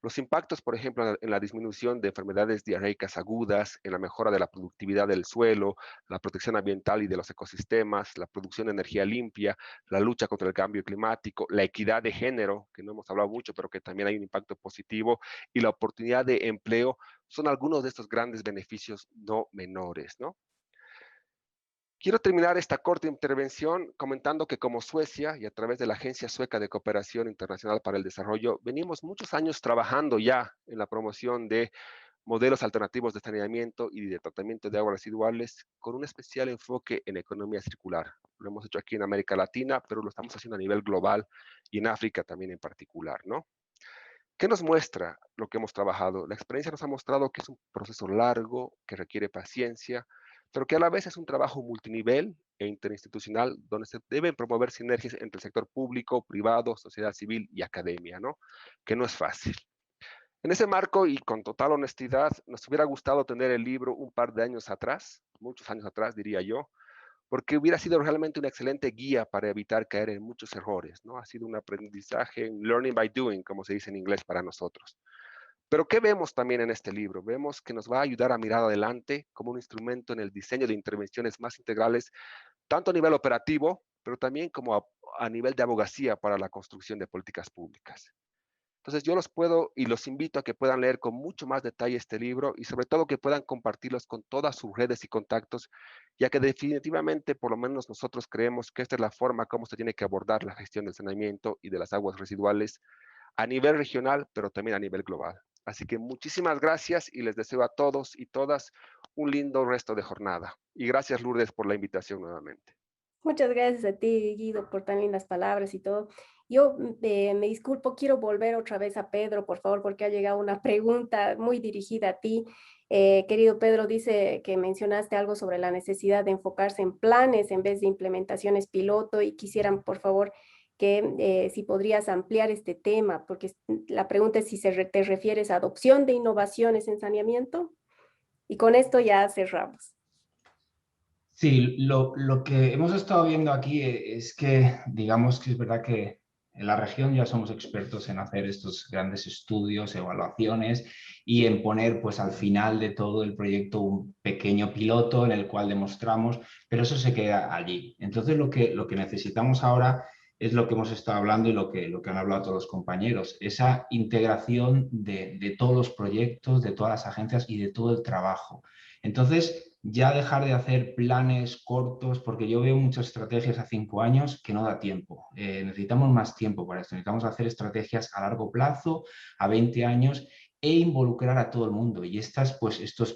S7: Los impactos, por ejemplo, en la disminución de enfermedades diarreicas agudas, en la mejora de la productividad del suelo, la protección ambiental y de los ecosistemas, la producción de energía limpia, la lucha contra el cambio climático, la equidad de género, que no hemos hablado mucho, pero que también hay un impacto positivo, y la oportunidad de empleo, son algunos de estos grandes beneficios no menores, ¿no? Quiero terminar esta corta intervención comentando que como Suecia y a través de la Agencia Sueca de Cooperación Internacional para el Desarrollo, venimos muchos años trabajando ya en la promoción de modelos alternativos de saneamiento y de tratamiento de aguas residuales con un especial enfoque en economía circular. Lo hemos hecho aquí en América Latina, pero lo estamos haciendo a nivel global y en África también en particular, ¿no? ¿Qué nos muestra lo que hemos trabajado? La experiencia nos ha mostrado que es un proceso largo, que requiere paciencia, pero que a la vez es un trabajo multinivel e interinstitucional donde se deben promover sinergias entre el sector público, privado, sociedad civil y academia, ¿no? Que no es fácil. En ese marco y con total honestidad, nos hubiera gustado tener el libro un par de años atrás, muchos años atrás diría yo, porque hubiera sido realmente una excelente guía para evitar caer en muchos errores, ¿no? Ha sido un aprendizaje, learning by doing, como se dice en inglés para nosotros. Pero ¿qué vemos también en este libro? Vemos que nos va a ayudar a mirar adelante como un instrumento en el diseño de intervenciones más integrales, tanto a nivel operativo, pero también como a nivel de abogacía para la construcción de políticas públicas. Entonces yo los puedo y los invito a que puedan leer con mucho más detalle este libro y sobre todo que puedan compartirlos con todas sus redes y contactos, ya que definitivamente, por lo menos nosotros creemos que esta es la forma como se tiene que abordar la gestión del saneamiento y de las aguas residuales a nivel regional, pero también a nivel global. Así que muchísimas gracias y les deseo a todos y todas un lindo resto de jornada. Y gracias, Lourdes, por la invitación nuevamente.
S1: Muchas gracias a ti, Guido, por tan lindas palabras y todo. Yo me disculpo, quiero volver otra vez a Pedro, por favor, porque ha llegado una pregunta muy dirigida a ti. Querido Pedro, dice que mencionaste algo sobre la necesidad de enfocarse en planes en vez de implementaciones piloto y quisieran, por favor, que si podrías ampliar este tema, porque la pregunta es si te refieres a adopción de innovaciones en saneamiento. Y con esto ya cerramos.
S4: Sí, lo que hemos estado viendo aquí es que, digamos que es verdad que en la región ya somos expertos en hacer estos grandes estudios, evaluaciones y en poner pues al final de todo el proyecto un pequeño piloto en el cual demostramos, pero eso se queda allí. Entonces lo que necesitamos ahora es lo que hemos estado hablando y lo que han hablado todos los compañeros, esa integración de todos los proyectos, de todas las agencias y de todo el trabajo. Entonces, ya dejar de hacer planes cortos, porque yo veo muchas estrategias a 5 años que no da tiempo. Necesitamos más tiempo para esto, necesitamos hacer estrategias a largo plazo, a 20 años, e involucrar a todo el mundo. Y estas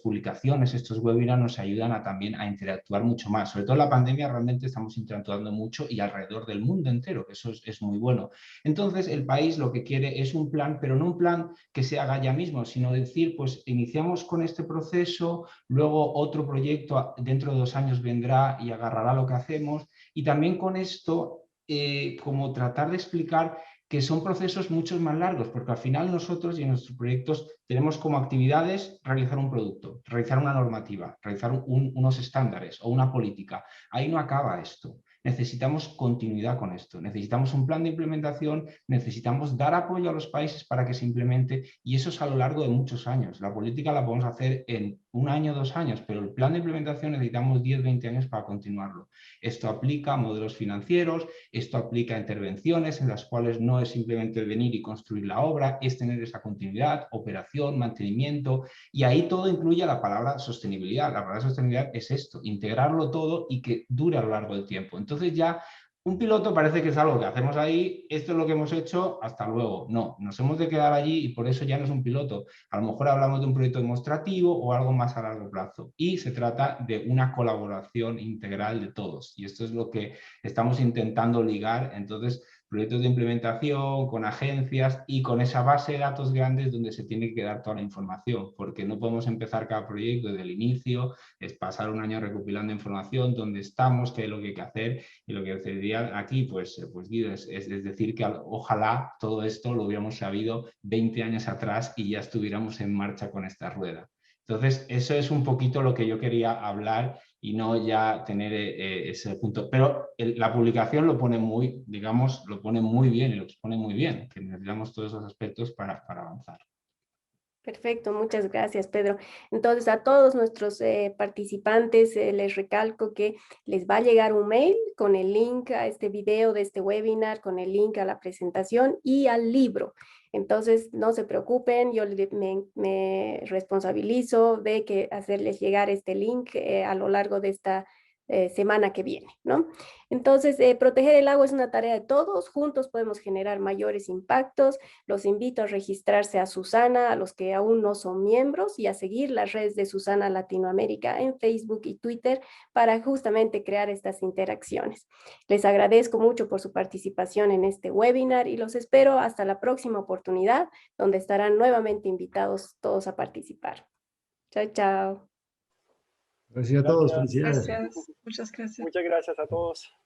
S4: publicaciones, estos webinars nos ayudan también a interactuar mucho más. Sobre todo en la pandemia realmente estamos interactuando mucho y alrededor del mundo entero, que eso es muy bueno. Entonces el país lo que quiere es un plan, pero no un plan que se haga ya mismo, sino decir, pues iniciamos con este proceso, luego otro proyecto dentro de 2 años vendrá y agarrará lo que hacemos. Y también con esto, como tratar de explicar que son procesos mucho más largos, porque al final nosotros y en nuestros proyectos tenemos como actividades realizar un producto, realizar una normativa, realizar unos estándares o una política. Ahí no acaba esto. Necesitamos continuidad con esto, necesitamos un plan de implementación, necesitamos dar apoyo a los países para que se implemente y eso es a lo largo de muchos años. La política la podemos hacer en 1 año, 2 años, pero el plan de implementación necesitamos 10, 20 años para continuarlo. Esto aplica a modelos financieros, esto aplica a intervenciones en las cuales no es simplemente venir y construir la obra, es tener esa continuidad, operación, mantenimiento y ahí todo incluye la palabra sostenibilidad. La palabra sostenibilidad es esto, integrarlo todo y que dure a lo largo del tiempo. Entonces ya un piloto parece que es algo que hacemos ahí, esto es lo que hemos hecho, hasta luego. No, nos hemos de quedar allí y por eso ya no es un piloto. A lo mejor hablamos de un proyecto demostrativo o algo más a largo plazo. Y se trata de una colaboración integral de todos. Y esto es lo que estamos intentando ligar. Entonces, proyectos de implementación, con agencias y con esa base de datos grandes donde se tiene que dar toda la información, porque no podemos empezar cada proyecto desde el inicio, es pasar 1 año recopilando información, dónde estamos, qué es lo que hay que hacer, y lo que decidiría aquí, pues Guido, es decir que ojalá todo esto lo hubiéramos sabido 20 años atrás y ya estuviéramos en marcha con esta rueda. Entonces, eso es un poquito lo que yo quería hablar y no ya tener ese punto. Pero la publicación lo pone muy, digamos, lo pone muy bien y lo expone muy bien, que necesitamos todos esos aspectos para avanzar.
S1: Perfecto, muchas gracias, Pedro. Entonces, a todos nuestros participantes les recalco que les va a llegar un mail con el link a este video de este webinar, con el link a la presentación y al libro. Entonces, no se preocupen, yo me responsabilizo de que hacerles llegar este link a lo largo de esta semana que viene, ¿no? Entonces, proteger el agua es una tarea de todos, juntos podemos generar mayores impactos. Los invito a registrarse a Susana, a los que aún no son miembros, y a seguir las redes de Susana Latinoamérica en Facebook y Twitter para justamente crear estas interacciones. Les agradezco mucho por su participación en este webinar y los espero hasta la próxima oportunidad, donde estarán nuevamente invitados todos a participar. Chao, chao.
S6: Gracias a todos.
S2: Gracias.
S6: Felicidades.
S3: Gracias. Muchas gracias.
S2: Muchas gracias a todos.